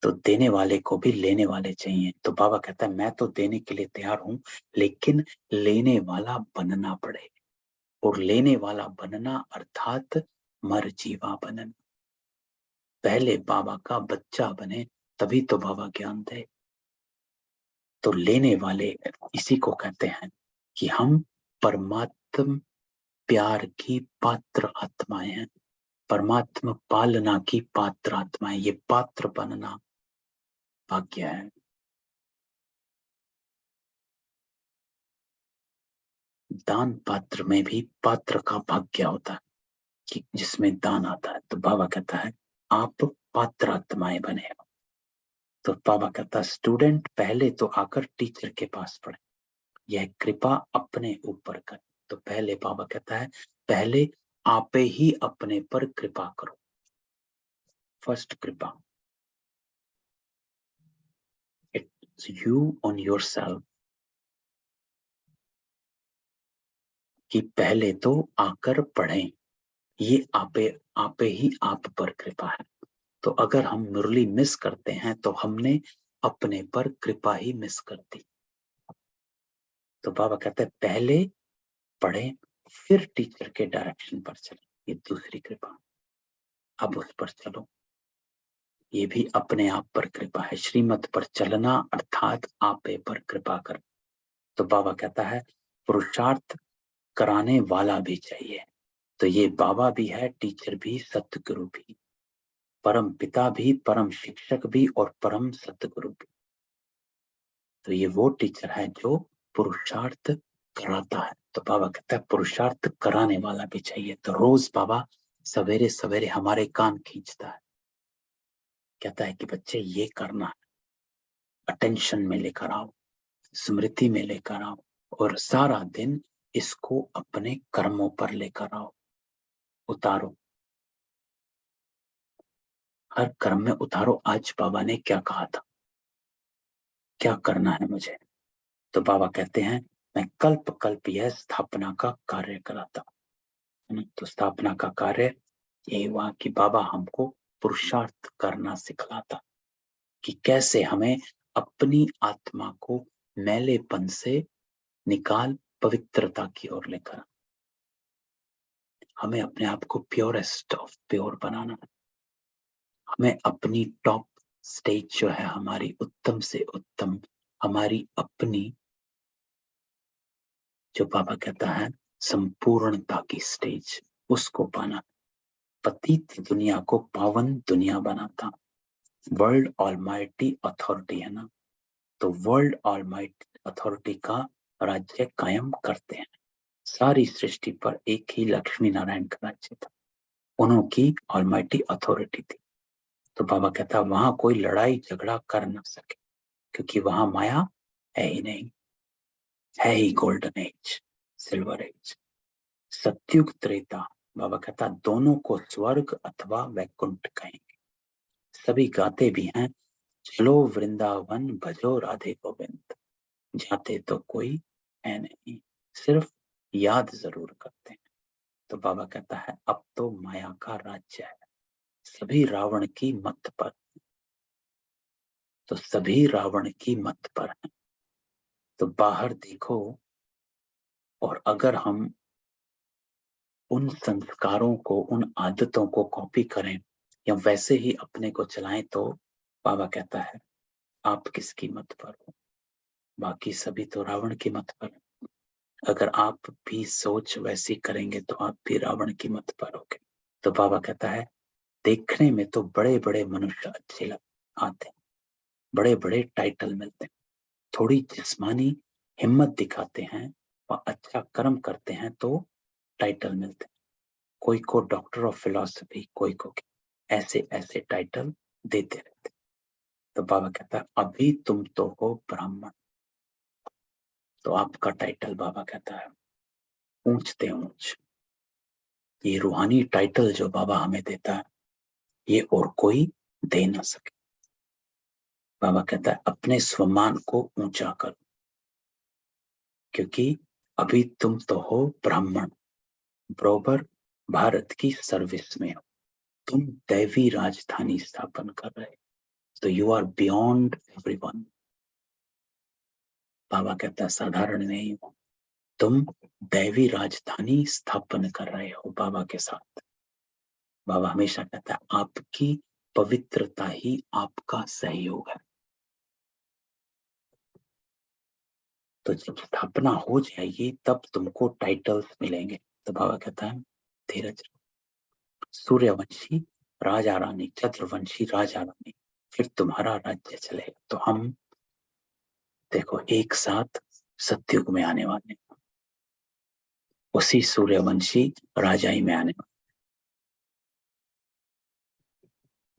तो देने वाले को भी लेने वाले चाहिए। तो बाबा कहता है मैं तो देने के लिए तैयार हूं, लेकिन लेने वाला बनना पड़े। और लेने वाला बनना अर्थात मरजीवा बनना। पहले बाबा का बच्चा बने, तभी तो बाबा ज्ञान दे। तो लेने वाले इसी को कहते हैं कि हम परमात्म प्यार की पात्र आत्माएं हैं, परमात्मा पालना की पात्र आत्माएं। ये पात्र बनना भाग्य है। दान पात्र में भी पात्र का भाग्य होता है कि जिसमें दान आता है। तो बाबा कहता है आप पात्र आत्माएं बने हो। तो बाबा कहता है स्टूडेंट पहले तो आकर टीचर के पास पढ़े, यह कृपा अपने ऊपर कर। तो पहले बाबा कहता है पहले आपे ही अपने पर कृपा करो। फर्स्ट कृपा, इट्स यू ऑन योरसेल्फ, कि पहले तो आकर पढ़ें। ये आपे आपे ही आप पर कृपा है। तो अगर हम मुरली मिस करते हैं तो हमने अपने पर कृपा ही मिस कर दी। तो बाबा कहते हैं पहले पढ़े फिर टीचर के डायरेक्शन पर चले। ये दूसरी कृपा, अब उस पर चलो। ये भी अपने आप पर कृपा है। श्रीमत पर चलना अर्थात आपे पर कृपा कर। तो बाबा कहता है पुरुषार्थ कराने वाला भी चाहिए। तो ये बाबा भी है, टीचर भी, सतगुरु भी, परम पिता भी, परम शिक्षक भी और परम सतगुरु भी। तो ये वो टीचर है जो पुरुषार्थ कराता है। तो बाबा कहता है पुरुषार्थ कराने वाला भी चाहिए। तो रोज बाबा सवेरे सवेरे हमारे कान खींचता है, कहता है कि बच्चे ये करना है, अटेंशन में लेकर आओ, स्मृति में लेकर आओ और सारा दिन इसको अपने कर्मों पर लेकर आओ, उतारो, हर कर्म में उतारो। आज बाबा ने क्या कहा था, क्या करना है मुझे? तो बाबा कहते हैं मैं कल्प कल्प यह स्थापना का कार्य कराता हूं। तो स्थापना का कार्य यही हुआ कि बाबा हमको पुरुषार्थ करना सिखलाता कि कैसे हमें अपनी आत्मा को मैलेपन से निकाल पवित्रता की ओर लेकर, हमें अपने आप को प्योरेस्ट ऑफ प्योर बनाना है। हमें अपनी टॉप स्टेज जो है हमारी उत्तम से उत्तम, हमारी अपनी जो बाबा कहता है संपूर्णता की स्टेज, उसको पाना। पतित दुनिया को पावन दुनिया बनाता। वर्ल्ड ऑलमाइटी अथॉरिटी है ना, तो वर्ल्ड ऑलमाइटी अथॉरिटी का राज्य कायम करते हैं। सारी सृष्टि पर एक ही लक्ष्मी नारायण का राज्य था, उनकी ऑलमाइटी अथॉरिटी थी। तो बाबा कहता वहां कोई लड़ाई झगड़ा कर ना सके, क्योंकि वहां माया है ही नहीं, है ही गोल्डन एज, सिल्वर एज। सत्युग त्रेता, बाबा कहता दोनों को स्वर्ग अथवा वैकुंठ कहेंगे। सभी गाते भी हैं चलो वृंदावन भजो राधे गोविंद, जाते तो कोई है नहीं, सिर्फ याद जरूर करते हैं। तो बाबा कहता है अब तो माया का राज्य है, सभी रावण की मत पर, तो सभी रावण की मत पर हैं। तो बाहर देखो, और अगर हम उन संस्कारों को, उन आदतों को कॉपी करें या वैसे ही अपने को चलाएं, तो बाबा कहता है आप किसकी मत पर हो? बाकी सभी तो रावण की मत पर हैं। अगर आप भी सोच वैसी करेंगे तो आप भी रावण की मत पर होगे। तो बाबा कहता है देखने में तो बड़े बड़े मनुष्य अच्छे आते हैं, बड़े बड़े टाइटल मिलते हैं, थोड़ी जिस्मानी हिम्मत दिखाते हैं और अच्छा कर्म करते हैं तो टाइटल मिलते हैं। कोई को डॉक्टर ऑफ फिलॉसफी, कोई को ऐसे ऐसे टाइटल देते रहते। तो बाबा कहता है अभी तुम तो हो ब्राह्मण। तो आपका टाइटल बाबा कहता है ऊंचते ऊंच, ये रूहानी टाइटल जो बाबा हमें देता है ये और कोई दे ना सके। बाबा कहता है अपने स्वमान को ऊंचा करो, क्योंकि अभी तुम तो हो ब्राह्मण, बरोबर भारत की सर्विस में हो, तुम दैवी राजधानी स्थापन कर रहे, तो यू आर बियॉन्ड एवरीवन। बाबा कहता है साधारण नहीं हो, तुम दैवी राजधानी स्थापन कर रहे हो बाबा के साथ। बाबा हमेशा कहता है आपकी पवित्रता ही आपका सहयोग है। तो जब स्थापना हो जाएगी तब तुमको टाइटल्स मिलेंगे। तो बाबा कहता है धीरज, सूर्यवंशी राजा रानी, चंद्रवंशी राजा रानी, फिर तुम्हारा राज्य चलेगा। तो हम देखो एक साथ सतयुग में आने वाले, उसी सूर्यवंशी राजाई में आने वाले।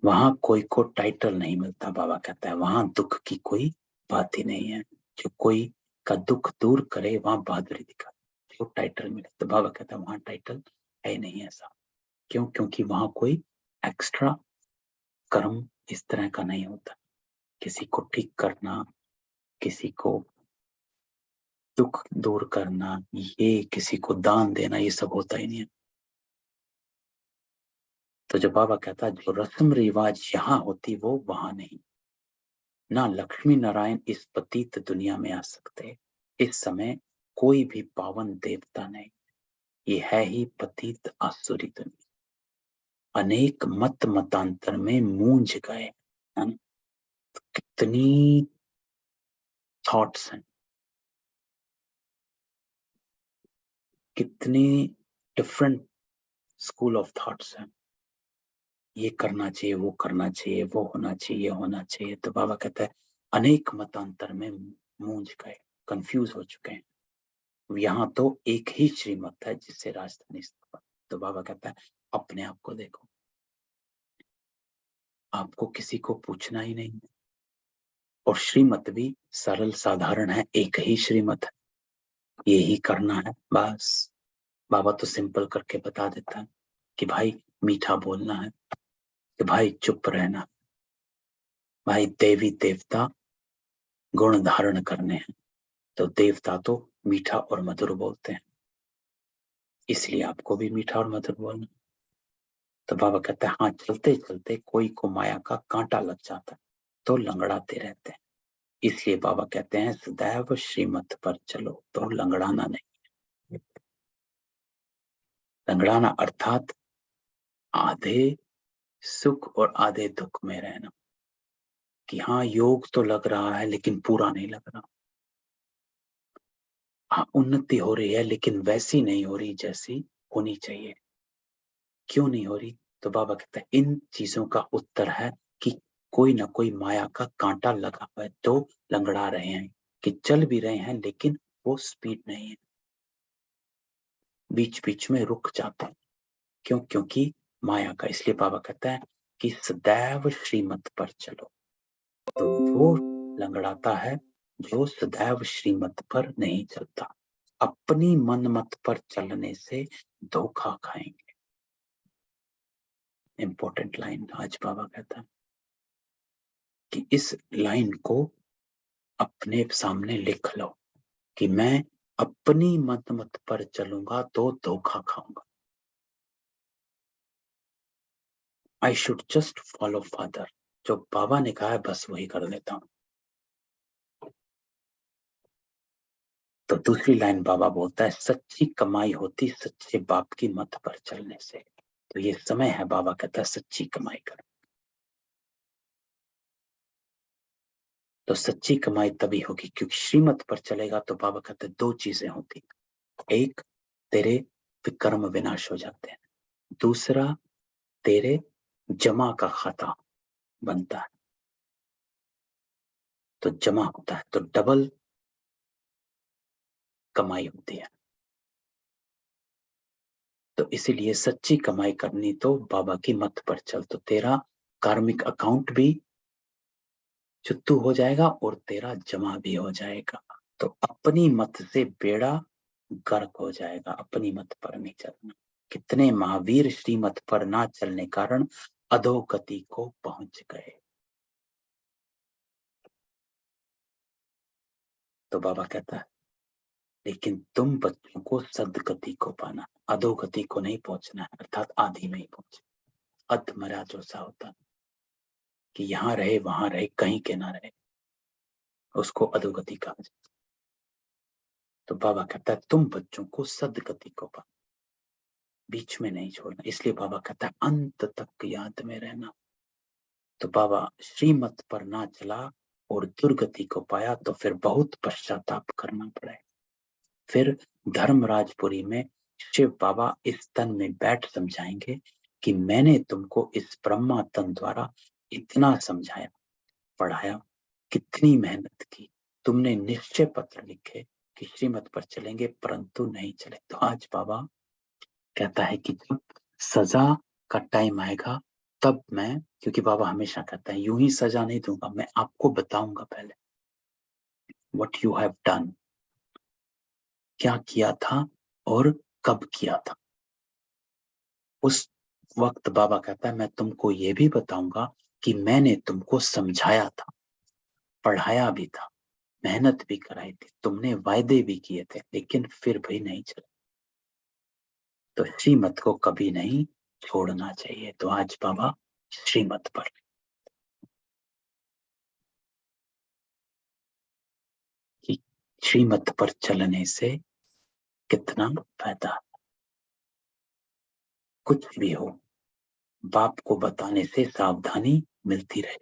वहां कोई को टाइटल नहीं मिलता। बाबा कहता है वहां दुख की कोई बात ही नहीं है, जो कोई का दुख दूर करे वहां बहादुरी दिखा, जो टाइटल मिले। तो बाबा कहता है वहां टाइटल है नहीं ऐसा। क्यों? क्योंकि वहां कोई एक्स्ट्रा कर्म इस तरह का नहीं होता। किसी को ठीक करना, किसी को दुख दूर करना, ये किसी को दान देना, ये सब होता ही नहीं है। तो जो बाबा कहता है जो रस्म रिवाज यहाँ होती वो वहां नहीं। ना लक्ष्मी नारायण इस पतित दुनिया में आ सकते, इस समय कोई भी पावन देवता नहीं, ये है ही पतित आसुरी दुनिया। अनेक मत मतांतर में मूंझ गए, है ना? तो कितनी थॉट्स हैं, कितनी डिफरेंट स्कूल ऑफ थॉट्स हैं। ये करना चाहिए, वो करना चाहिए, वो होना चाहिए, ये होना चाहिए। तो बाबा कहता है अनेक मतांतर में मूंझ गए, कंफ्यूज हो चुके हैं। यहाँ तो एक ही श्रीमत है जिससे राजधानी स्थापित। तो बाबा कहता है अपने आप को देखो, आपको किसी को पूछना ही नहीं है। और श्रीमत भी सरल साधारण है, एक ही श्रीमत है, यही करना है बस। बाबा तो सिंपल करके बता देता है कि भाई मीठा बोलना है, कि भाई चुप रहना, भाई देवी देवता गुण धारण करने हैं। तो देवता तो मीठा और मधुर बोलते हैं, इसलिए आपको भी मीठा और मधुर बोलना। तो बाबा कहते हैं हाँ, चलते चलते कोई को माया का कांटा लग जाता है तो लंगड़ाते रहते हैं। इसलिए बाबा कहते हैं सदैव श्रीमत पर चलो, तो लंगड़ाना नहीं। लंगड़ाना अर्थात आधे सुख और आधे दुख में रहना, कि हाँ योग तो लग रहा है लेकिन पूरा नहीं लग रहा। हाँ उन्नति हो रही है लेकिन वैसी नहीं हो रही जैसी होनी चाहिए। क्यों नहीं हो रही? तो बाबा कहते हैं इन चीजों का उत्तर है कि कोई ना कोई माया का कांटा लगा हुआ है, तो लंगड़ा रहे हैं, कि चल भी रहे हैं लेकिन वो स्पीड नहीं है, बीच बीच में रुक जाते हैं। क्यों? क्योंकि माया का। इसलिए बाबा कहता है कि सदैव श्रीमत पर चलो। तो वो लंगड़ाता है जो सदैव श्रीमत पर नहीं चलता। अपनी मन मत पर चलने से धोखा खाएंगे। इंपॉर्टेंट लाइन आज बाबा कहता है कि इस लाइन को अपने सामने लिख लो कि मैं अपनी मन मत पर चलूंगा तो धोखा खाऊंगा। I should just follow father. जो बाबा ने कहा है बस वही कर लेता हूं। तो दूसरी लाइन बाबा बोलता है सच्ची कमाई होती सच्चे बाप की मत पर चलने से। तो ये समय है, बाबा कहता है सच्ची कमाई कर। तो सच्ची कमाई तभी होगी क्योंकि श्रीमत पर चलेगा। तो बाबा कहते हैं दो चीजें होती, एक तेरे विकर्म विनाश हो जाते हैं, दूसरा तेरे जमा का खाता बनता है। तो जमा होता है तो डबल कमाई होती है। तो इसीलिए सच्ची कमाई करनी तो बाबा की मत पर चल, तो तेरा कार्मिक अकाउंट भी चुत्तू हो जाएगा और तेरा जमा भी हो जाएगा। तो अपनी मत से बेड़ा गर्क हो जाएगा, अपनी मत पर नहीं चलना। कितने महावीर श्रीमत पर ना चलने कारण अधोगति को पहुंच गए। तो बाबा कहता है लेकिन तुम बच्चों को सदगति को पाना, अधोगति को नहीं पहुंचना है, अर्थात आदि में ही पहुंचे। अधमरा जो सा होता कि यहाँ रहे वहां रहे, कहीं के ना रहे, उसको अधोगति कहा जाता। तो बाबा कहता है तुम बच्चों को सदगति को पाना, बीच में नहीं छोड़ना। इसलिए बाबा कहता है अंत तक याद में रहना। तो बाबा श्रीमत पर ना चला और दुर्गति को पाया तो फिर बहुत पश्चाताप करना पड़े। फिर धर्मराजपुरी में शिव बाबा इस तन में बैठ समझाएंगे कि मैंने तुमको इस ब्रह्मा तन द्वारा इतना समझाया पढ़ाया, कितनी मेहनत की, तुमने निश्चय पत्र लिखे कि श्रीमत पर चलेंगे परंतु नहीं चले। तो आज बाबा कहता है कि जब सजा का टाइम आएगा तब मैं, क्योंकि बाबा हमेशा कहता है यूं ही सजा नहीं दूंगा, मैं आपको बताऊंगा पहले व्हाट यू हैव डन, क्या किया था और कब किया था। उस वक्त बाबा कहता है मैं तुमको ये भी बताऊंगा कि मैंने तुमको समझाया था, पढ़ाया भी था, मेहनत भी कराई थी, तुमने वायदे भी किए थे लेकिन फिर भी नहीं चले। तो श्रीमत को कभी नहीं छोड़ना चाहिए। तो आज बाबा श्रीमत पर कि श्रीमत पर चलने से कितना फायदा। कुछ भी हो, बाप को बताने से सावधानी मिलती रहे।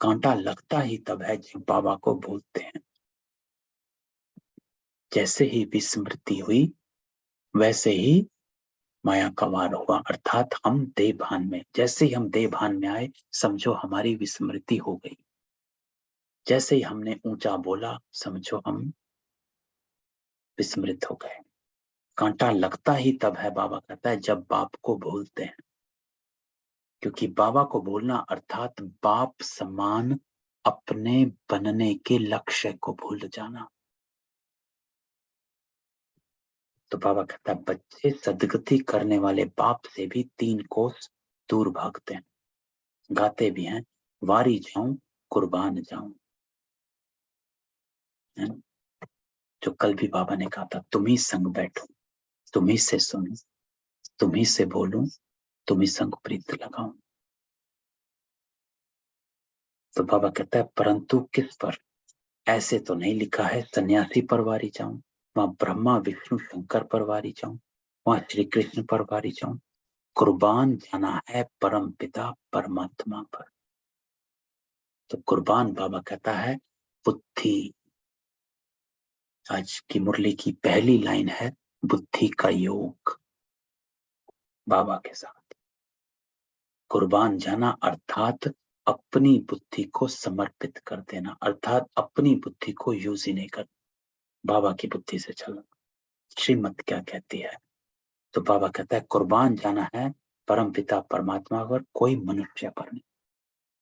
कांटा लगता ही तब है जब बाबा को भूलते हैं। जैसे ही विस्मृति हुई वैसे ही माया का वार हुआ, अर्थात हम देह भान में, जैसे ही हम देह भान में आए समझो हमारी विस्मृति हो गई। जैसे ही हमने ऊंचा बोला समझो हम विस्मृत हो गए। कांटा लगता ही तब है, बाबा कहता है, जब बाप को भूलते हैं। क्योंकि बाबा को भूलना अर्थात बाप समान अपने बनने के लक्ष्य को भूल जाना। तो बाबा कहता है बच्चे सदगति करने वाले बाप से भी 3 कोस दूर भागते हैं। गाते भी हैं, वारी जाऊं कुर्बान जाऊं। जो कल भी बाबा ने कहा था, तुम ही संग बैठो, तुम ही से सुनूं, तुम ही से बोलूं, तुम ही संग प्रीत लगाऊं। तो बाबा कहता है परंतु किस पर? ऐसे तो नहीं लिखा है सन्यासी पर वारी जाऊं, वहां ब्रह्मा विष्णु शंकर पर वारी जाऊं, वहां श्री कृष्ण पर वारी जाऊं। कुर्बान जाना है परम पिता परमात्मा पर। तो कुर्बान बाबा कहता है बुद्धि। आज की मुरली की पहली लाइन है बुद्धि का योग बाबा के साथ। कुर्बान जाना अर्थात अपनी बुद्धि को समर्पित कर देना, अर्थात अपनी बुद्धि को यूज ही नहीं कर, बाबा की बुद्धि से चलना। श्रीमत क्या कहती है? तो बाबा कहता है कुर्बान जाना है परम पिता परमात्मा पर, कोई मनुष्य पर नहीं।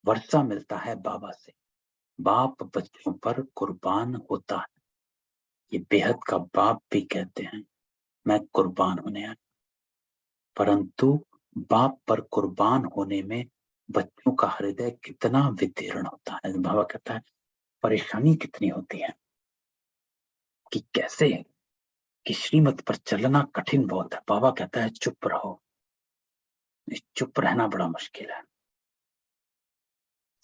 वर्षा मिलता है बाबा से, बाप बच्चों पर कुर्बान होता है। ये बेहद का बाप भी कहते हैं मैं कुर्बान होने आया। परंतु बाप पर कुर्बान होने में बच्चों का हृदय कितना विदीर्ण होता है। बाबा कहता है परेशानी कितनी होती है कि कैसे कि श्रीमत पर चलना कठिन बहुत है। बाबा कहता है चुप रहो, चुप रहना बड़ा मुश्किल है।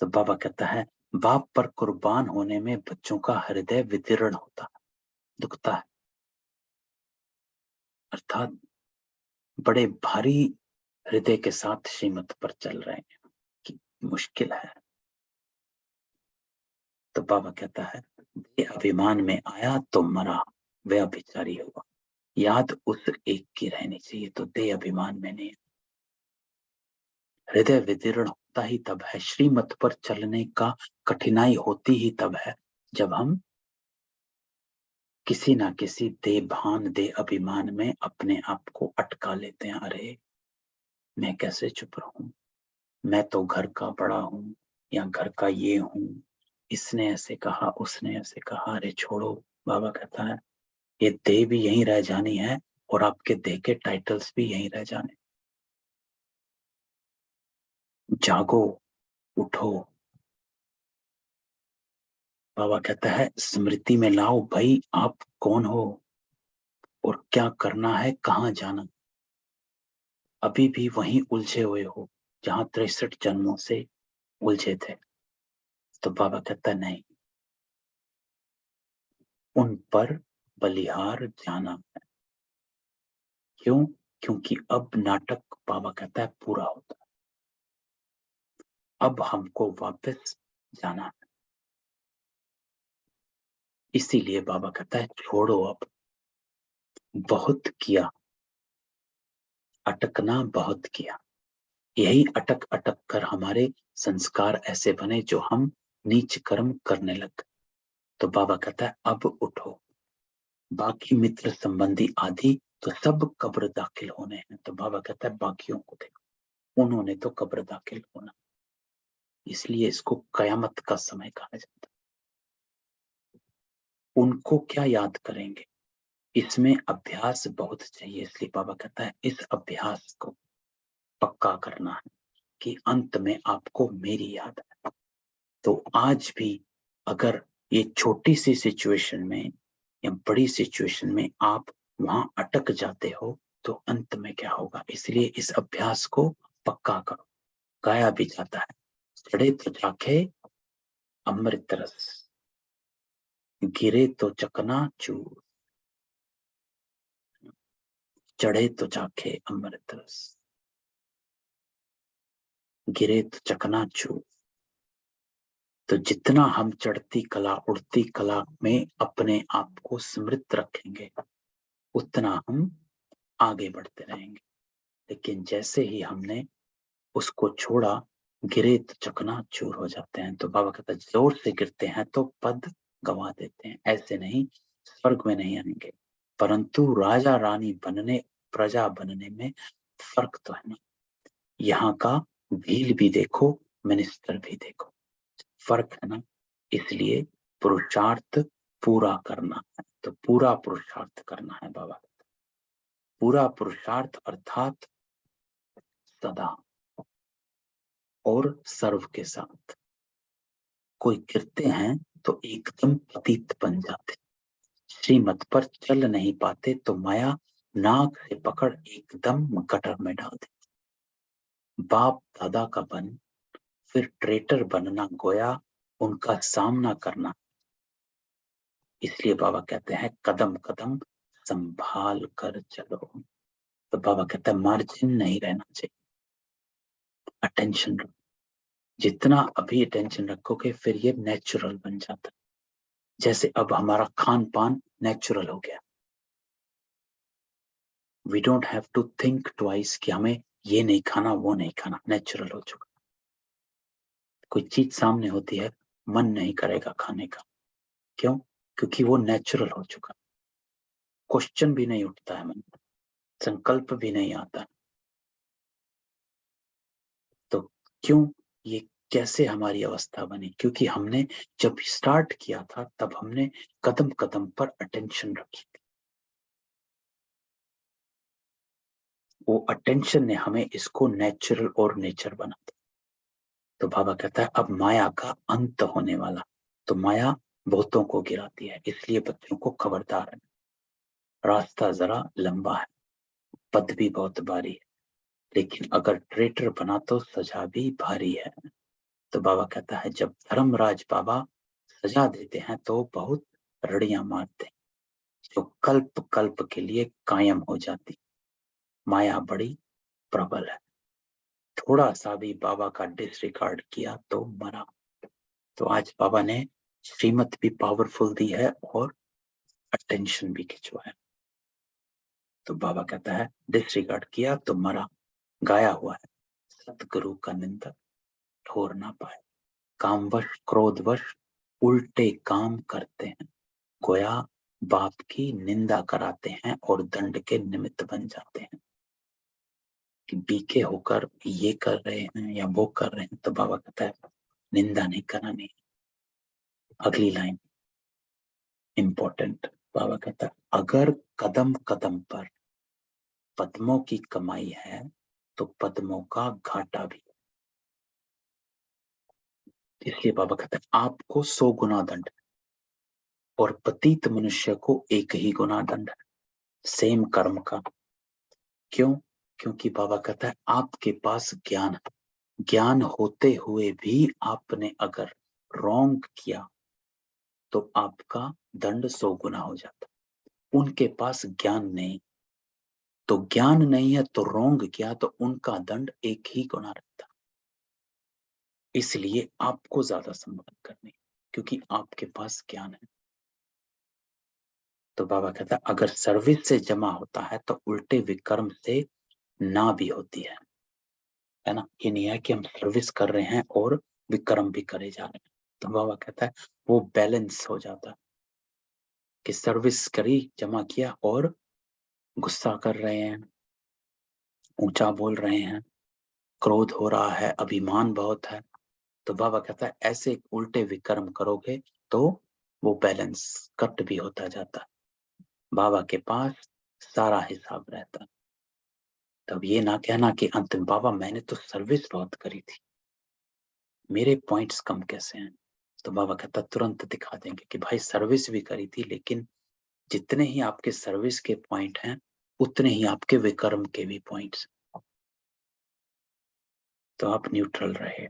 तो बाबा कहता है बाप पर कुर्बान होने में बच्चों का हृदय विदीर्ण होता है, दुखता है, अर्थात बड़े भारी हृदय के साथ श्रीमत पर चल रहे हैं कि मुश्किल है। तो बाबा कहता है ये अभिमान में आया तो मरा, वह अभिचारी हुआ। याद उस एक की रहनी चाहिए, तो दे अभिमान में नहीं। हृदय विदीर्ण होता ही तब है, श्रीमत पर चलने का कठिनाई होती ही तब है जब हम किसी ना किसी दे भान दे अभिमान में अपने आप को अटका लेते हैं। अरे मैं कैसे चुप रहूं, मैं तो घर का बड़ा हूं या घर का ये हूं, इसने ऐसे कहा उसने ऐसे कहा। अरे छोड़ो, बाबा कहता है ये देह भी यहीं रह जानी है और आपके देह के टाइटल्स भी यहीं रह जाने। जागो, उठो। बाबा कहता है स्मृति में लाओ भाई आप कौन हो और क्या करना है, कहाँ जाना। अभी भी वहीं उलझे हुए हो जहां 63 जन्मों से उलझे थे। तो बाबा कहता है नहीं, उन पर बलिहार जाना है। क्यों? क्योंकि अब नाटक बाबा कहता है पूरा होता है, अब हमको वापस जाना है। इसीलिए बाबा कहता है छोड़ो, अब बहुत किया, अटकना बहुत किया। यही अटक अटक कर हमारे संस्कार ऐसे बने जो हम नीच कर्म करने लग गए। तो बाबा कहता है अब उठो। बाकी मित्र संबंधी आदि तो सब कब्र दाखिल होने हैं। तो बाबा कहता है बाकियों को देखो, उन्होंने तो कब्र दाखिल होना, इसलिए इसको कयामत का समय कहा जाता है। उनको क्या याद करेंगे? इसमें अभ्यास बहुत चाहिए। इसलिए बाबा कहता है इस अभ्यास को पक्का करना है कि अंत में आपको मेरी याद है। तो आज भी अगर ये छोटी सी सिचुएशन में या बड़ी सिचुएशन में आप वहां अटक जाते हो तो अंत में क्या होगा? इसलिए इस अभ्यास को पक्का करो। गाया भी जाता है, चढ़े तो चाखे अमृत रस, गिरे तो चकना चूर। चढ़े तो चाखे अमृत रस, गिरे तो चकनाचूर। तो जितना हम चढ़ती कला उड़ती कला में अपने आप को समृद्ध रखेंगे, उतना हम आगे बढ़ते रहेंगे। लेकिन जैसे ही हमने उसको छोड़ा, गिरे तो चकनाचूर हो जाते हैं। तो बाबा कहता है जोर से गिरते हैं तो पद गंवा देते हैं, ऐसे नहीं, स्वर्ग में नहीं आएंगे। परंतु राजा रानी बनने, प्रजा बनने में फर्क तो है ना। यहाँ का भील भी देखो, मिनिस्टर भी देखो, फर्क है ना। इसलिए पुरुषार्थ पूरा करना है, तो पूरा पुरुषार्थ करना है बाबा। पूरा पुरुषार्थ अर्थात सदा और सर्व के साथ। कोई गिरते हैं तो एकदम पतित बन जाते, श्रीमत पर चल नहीं पाते तो माया नाक से पकड़ एकदम गटर में डाल देती। बाप दादा का बन फिर ट्रेटर बनना, गोया उनका सामना करना। इसलिए बाबा कहते हैं कदम कदम संभाल कर चलो। तो बाबा कहते हैं मार्जिन नहीं रहना चाहिए, अटेंशन रखो। जितना अभी अटेंशन रखोगे फिर ये नेचुरल बन जाता है। जैसे अब हमारा खान पान नेचुरल हो गया, we don't have to think twice कि हमें ये नहीं खाना वो नहीं खाना, नेचुरल हो चुका। कोई चीज सामने होती है, मन नहीं करेगा खाने का, क्यों? क्योंकि वो नेचुरल हो चुका। क्वेश्चन भी नहीं उठता है मन में, संकल्प भी नहीं आता। तो क्यों? ये कैसे हमारी अवस्था बनी? क्योंकि हमने जब स्टार्ट किया था तब हमने कदम कदम पर अटेंशन रखी थी। वो अटेंशन ने हमें इसको नेचुरल और नेचर बना दिया। तो बाबा कहता है अब माया का अंत होने वाला। तो माया बहुतों को गिराती है, इसलिए बच्चों को खबरदार है। रास्ता जरा लंबा है, पद भी बहुत भारी है, लेकिन अगर ट्रेटर बना तो सजा भी भारी है। तो बाबा कहता है जब धर्मराज बाबा सजा देते हैं तो बहुत रड़ियां मारते हैं, जो कल्प कल्प के लिए कायम हो जाती। माया बड़ी प्रबल है, थोड़ा सा भी बाबा का डिसरिगार्ड किया तो मरा। तो आज बाबा ने श्रीमत भी पावरफुल दी है और अटेंशन भी खिंचवाया। तो बाबा कहता है डिसरिगार्ड किया तो मरा, गाया हुआ है सतगुरु का निंदक ठोर ना पाए। कामवश क्रोधवश उल्टे काम करते हैं, गोया बाप की निंदा कराते हैं और दंड के निमित्त बन जाते हैं। कि बीके होकर ये कर रहे हैं या वो कर रहे हैं, तो बाबा कहता है निंदा नहीं करानी। अगली लाइन इंपॉर्टेंट, बाबा कहता है अगर कदम कदम पर पद्मों की कमाई है तो पद्मों का घाटा भी। इसलिए बाबा कहता है आपको 100 गुना दंड और पतित मनुष्य को 1 ही गुना दंड है, सेम कर्म का। क्यों? क्योंकि बाबा कहता है आपके पास ज्ञान है, ज्ञान होते हुए भी आपने अगर रॉन्ग किया तो आपका दंड 100 गुना हो जाता। उनके पास ज्ञान नहीं, तो ज्ञान नहीं है तो रॉन्ग किया तो उनका दंड 1 ही गुना रहता। इसलिए आपको ज्यादा संभाल करनी, क्योंकि आपके पास ज्ञान है। तो बाबा कहता है अगर सर्विस से जमा होता है तो उल्टे विकर्म से ना भी होती है ना। ये नहीं है कि हम सर्विस कर रहे हैं और विक्रम भी करे जा रहे हैं। तो बाबा कहता है वो बैलेंस हो जाता है कि सर्विस करी, जमा किया और गुस्सा कर रहे हैं, ऊंचा बोल रहे हैं, क्रोध हो रहा है, अभिमान बहुत है। तो बाबा कहता है ऐसे उल्टे विक्रम करोगे तो वो बैलेंस कट भी होता जाता है। बाबा के पास सारा हिसाब रहता है। तब ये ना कहना कि अंतिम बाबा मैंने तो सर्विस बहुत करी थी, मेरे पॉइंट्स कम कैसे हैं। तो बाबा कहता तुरंत दिखा देंगे कि भाई सर्विस भी करी थी, लेकिन जितने ही आपके सर्विस के पॉइंट हैं उतने ही आपके विकर्म के भी पॉइंट्स। तो आप न्यूट्रल रहे।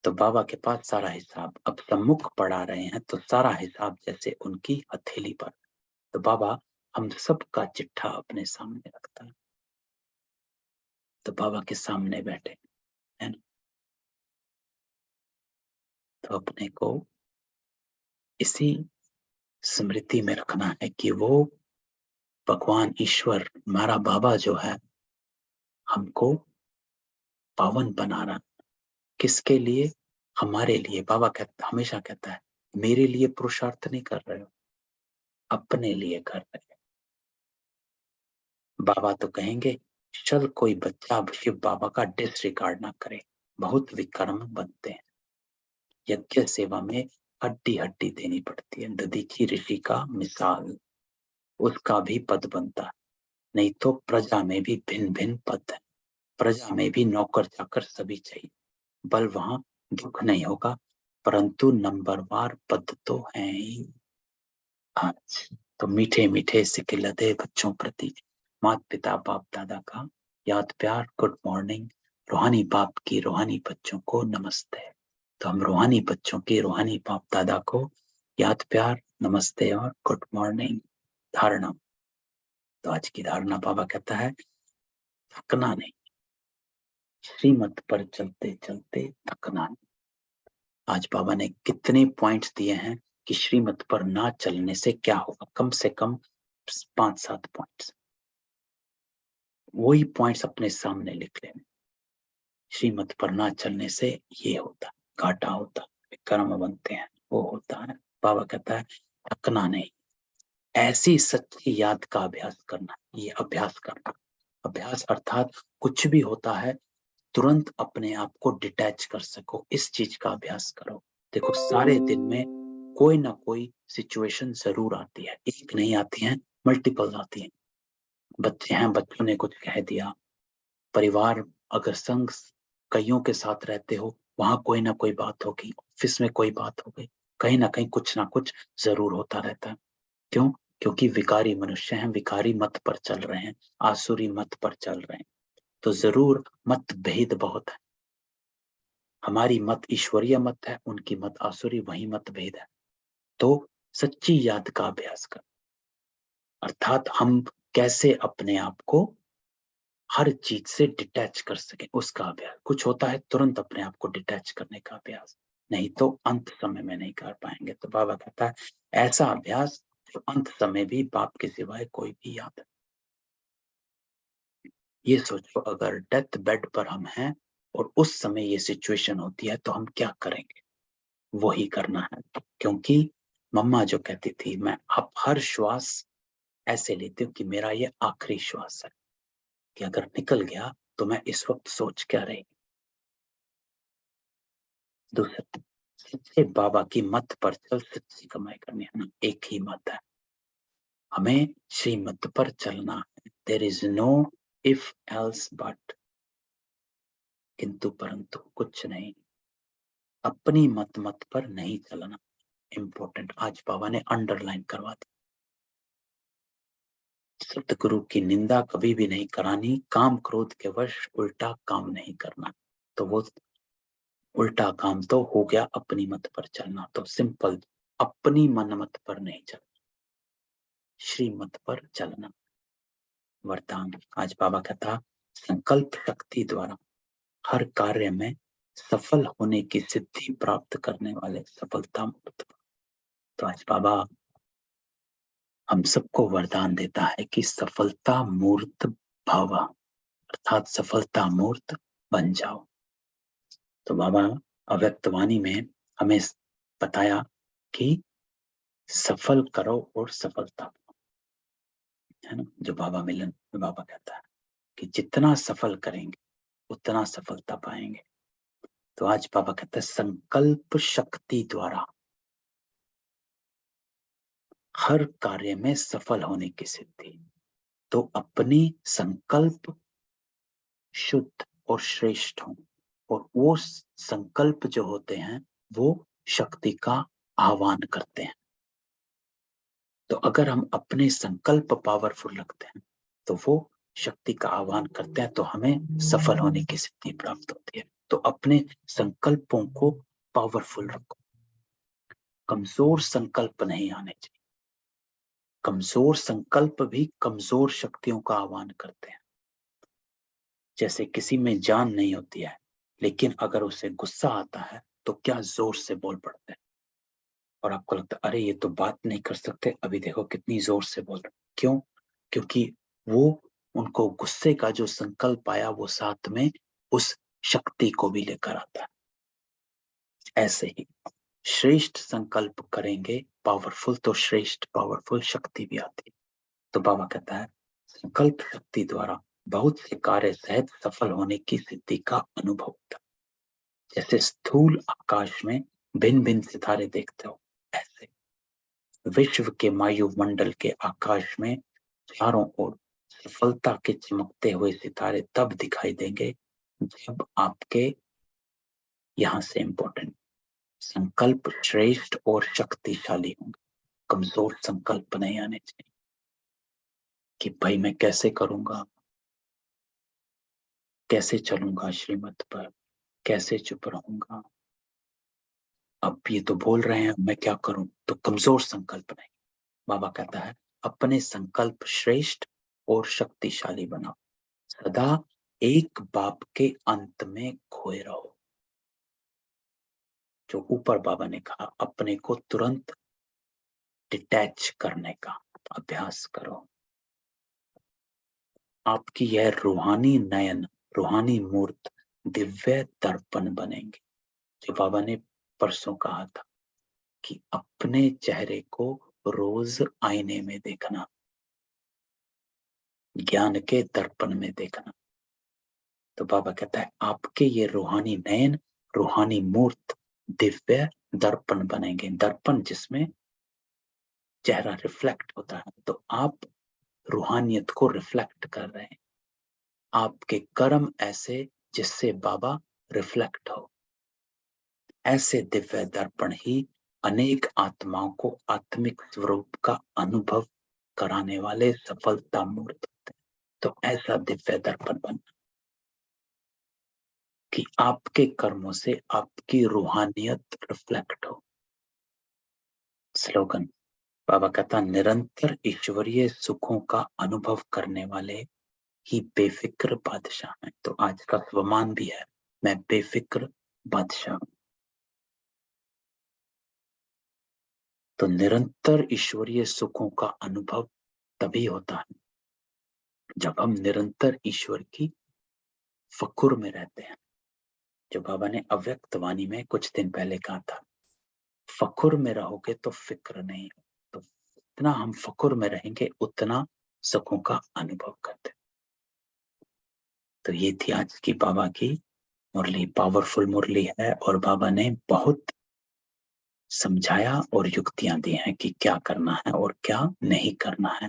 तो बाबा के पास सारा हिसाब, अब सम्मुख पढ़ा रहे हैं तो सारा हिसाब जैसे उनकी हथेली पर। तो बाबा हम सबका चिट्ठा अपने सामने रखता है। तो बाबा के सामने बैठे है ना, तो अपने को इसी स्मृति में रखना है कि वो भगवान ईश्वर हमारा बाबा जो है हमको पावन बना रहा। किसके लिए? हमारे लिए। बाबा हमेशा कहता है मेरे लिए पुरुषार्थ नहीं कर रहे हो, अपने लिए कर रहे हो। बाबा तो कहेंगे चल कोई बच्चा शिव बाबा का डिसरिगार्ड ना करे, बहुत विकर्म बनते हैं। यज्ञ सेवा में हड्डी हड्डी देनी पड़ती है। दधीची ऋषि का मिसाल, उसका भी पद बनता है। नहीं तो प्रजा में भी भिन्न भिन्न पद है, प्रजा में भी नौकर चाकर सभी चाहिए। बल वहां दुख नहीं होगा, परंतु नंबरवार पद तो है ही। आज तो मीठे मीठे सिकिलते बच्चों प्रति माता पिता बाप दादा का याद प्यार, गुड मॉर्निंग। रूहानी बाप की रूहानी बच्चों को नमस्ते। तो हम रूहानी बच्चों की रूहानी बाप दादा को याद प्यार, नमस्ते और गुड मॉर्निंग। धारणा, तो आज की धारणा बाबा कहता है थकना नहीं, श्रीमत पर चलते चलते थकना नहीं। आज बाबा ने कितने पॉइंट्स दिए हैं कि श्रीमत पर ना चलने से क्या होगा, कम से कम 5-7 पॉइंट्स। वही पॉइंट्स अपने सामने लिख लेने। श्रीमत पर ना चलने से ये होता, घाटा होता, कर्म बनते हैं, वो होता है। बाबा कहता है थकना नहीं, ऐसी सच्ची याद का अभ्यास करना। ये अभ्यास करना, अभ्यास अर्थात कुछ भी होता है तुरंत अपने आप को डिटैच कर सको, इस चीज का अभ्यास करो। देखो सारे दिन में कोई ना कोई सिचुएशन जरूर आती है, एक नहीं आती है, मल्टीपल आती है। बच्चे हैं, बच्चों ने कुछ कह दिया, परिवार अगर संग कईयों के साथ रहते हो, वहां कोई ना कोई बात होगी, ऑफिस में कोई बात हो गई, कहीं ना कहीं कुछ ना कुछ जरूर होता रहता है। क्यों? क्योंकि विकारी मनुष्य हैं, विकारी मत पर चल रहे हैं, आसुरी मत पर चल रहे हैं। तो जरूर मतभेद बहुत है। हमारी मत ईश्वरीय मत है, उनकी मत आसुरी, वही मतभेद है। तो सच्ची याद का अभ्यास कर, अर्थात हम कैसे अपने आप को हर चीज से डिटैच कर सके, उसका अभ्यास। कुछ होता है तुरंत अपने आप को डिटैच करने का अभ्यास, नहीं तो अंत समय में नहीं कर पाएंगे। तो बाबा कहता है ऐसा अभ्यास जो अंत समय भी बाप के सिवाय कोई भी याद है। ये सोचो अगर डेथ बेड पर हम हैं और उस समय ये सिचुएशन होती है तो हम क्या करेंगे, वही करना है। क्योंकि मम्मा जो कहती थी मैं अब हर श्वास ऐसे लेती हूँ कि मेरा ये आखिरी श्वास है, कि अगर निकल गया तो मैं इस वक्त सोच क्या रही। दूसरा, सच्चे बाबा की मत पर चल, सच्ची कमाई करनी है ना, एक ही मत है, हमें श्रीमत पर चलना है। There is no if else but, किंतु परंतु कुछ नहीं, अपनी मत पर नहीं चलना। इंपॉर्टेंट, आज बाबा ने अंडरलाइन करवा दी। सतगुरु की निंदा कभी भी नहीं करानी, काम क्रोध के वश उल्टा काम नहीं करना। तो वो उल्टा काम तो हो गया अपनी मत पर चलना। तो सिंपल, अपनी मन मत पर नहीं चलना, श्रीमत पर चलना। वरदान, आज बाबा कहता संकल्प शक्ति द्वारा हर कार्य में सफल होने की सिद्धि प्राप्त करने वाले सफलता मूर्त। तो आज बाबा हम सबको वरदान देता है कि सफलता मूर्त भव, अर्थात सफलता मूर्त बन जाओ। तो बाबा अव्यक्तवाणी में हमें बताया कि सफल करो और सफलता पाओ, है ना। जो बाबा मिलन में बाबा कहता है कि जितना सफल करेंगे उतना सफलता पाएंगे। तो आज बाबा कहता है संकल्प शक्ति द्वारा हर कार्य में सफल होने की सिद्धि। तो अपने संकल्प शुद्ध और श्रेष्ठ हों, और वो संकल्प जो होते हैं वो शक्ति का आह्वान करते हैं। तो अगर हम अपने संकल्प पावरफुल रखते हैं तो वो शक्ति का आह्वान करते हैं, तो हमें सफल होने की सिद्धि प्राप्त होती है। तो अपने संकल्पों को पावरफुल रखो, कमजोर संकल्प नहीं आने चाहिए। कमजोर संकल्प भी कमजोर शक्तियों का आह्वान करते हैं। जैसे किसी में जान नहीं होती है, लेकिन अगर उसे गुस्सा आता है तो क्या जोर से बोल पड़ते हैं, और आपको लगता है अरे ये तो बात नहीं कर सकते, अभी देखो कितनी जोर से बोल रहे। क्यों? क्योंकि वो उनको गुस्से का जो संकल्प आया वो साथ में उस शक्ति को भी लेकर आता है। ऐसे ही श्रेष्ठ संकल्प करेंगे पावरफुल, तो श्रेष्ठ पावरफुल शक्ति भी आती है। तो बाबा कहता है संकल्प शक्ति द्वारा बहुत से कार्य सहज सफल होने की सिद्धि का अनुभव होता है। जैसे स्थूल आकाश में भिन्न भिन्न सितारे देखते हो, ऐसे विश्व के वायुमंडल के आकाश में चारों ओर सफलता के चमकते हुए सितारे तब दिखाई देंगे जब आपके, यहां से इंपॉर्टेंट, संकल्प श्रेष्ठ और शक्तिशाली होंगे। कमजोर संकल्प नहीं आने चाहिए कि भाई मैं कैसे करूंगा, कैसे चलूंगा श्रीमत पर, कैसे चुप रहूंगा, अब ये तो बोल रहे हैं मैं क्या करूं। तो कमजोर संकल्प नहीं। बाबा कहता है अपने संकल्प श्रेष्ठ और शक्तिशाली बनाओ, सदा एक बाप के अंत में खोए रहो। जो ऊपर बाबा ने कहा अपने को तुरंत डिटैच करने का अभ्यास करो। आपकी यह रूहानी नयन, रूहानी मूर्त दिव्य दर्पण बनेंगे। जो बाबा ने परसों कहा था कि अपने चेहरे को रोज आईने में देखना, ज्ञान के दर्पण में देखना। तो बाबा कहता है आपके ये रूहानी नयन, रूहानी मूर्त दिव्य दर्पण बनेंगे। दर्पण जिसमें चेहरा रिफ्लेक्ट होता है, तो आप रूहानियत को रिफ्लेक्ट कर रहे हैं। आपके कर्म ऐसे जिससे बाबा रिफ्लेक्ट हो, ऐसे दिव्य दर्पण ही अनेक आत्माओं को आत्मिक स्वरूप का अनुभव कराने वाले सफलता मूर्त होते हैं। तो ऐसा दिव्य दर्पण बनना कि आपके कर्मों से आपकी रूहानियत रिफ्लेक्ट हो। स्लोगन बाबा कहता निरंतर ईश्वरीय सुखों का अनुभव करने वाले ही बेफिक्र बादशाह हैं। तो आज का स्वमान भी है मैं बेफिक्र बादशाह हूं। तो निरंतर ईश्वरीय सुखों का अनुभव तभी होता है जब हम निरंतर ईश्वर की फकुर में रहते हैं। जो बाबा ने अव्यक्त वाणी में कुछ दिन पहले कहा था, फकुर में रहोगे तो फिक्र नहीं। तो जितना हम फकुर में रहेंगे उतना सुखों का अनुभव करते। तो ये थी आज की बाबा की मुरली। पावरफुल मुरली है और बाबा ने बहुत समझाया और युक्तियां दी हैं कि क्या करना है और क्या नहीं करना है।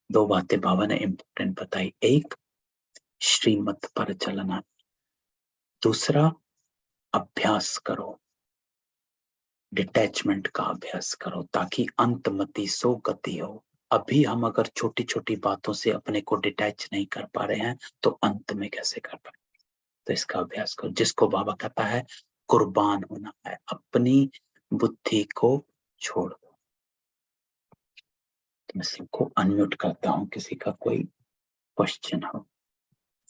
दो बातें बाबा ने इंपॉर्टेंट बताई, एक श्रीमत पर चलना, दूसरा अभ्यास करो, डिटैचमेंट का अभ्यास करो ताकि अंतमति सो गति हो। अभी हम अगर छोटी छोटी बातों से अपने को डिटैच नहीं कर पा रहे हैं तो अंत में कैसे कर पाए। तो इसका अभ्यास करो, जिसको बाबा कहता है कुर्बान होना है, अपनी बुद्धि को छोड़ दो। तो मैं सबको अनम्यूट करता हूं, किसी का कोई क्वेश्चन हो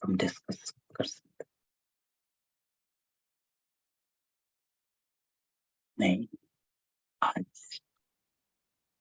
हम डिस्कस कर सकते। नहीं, आज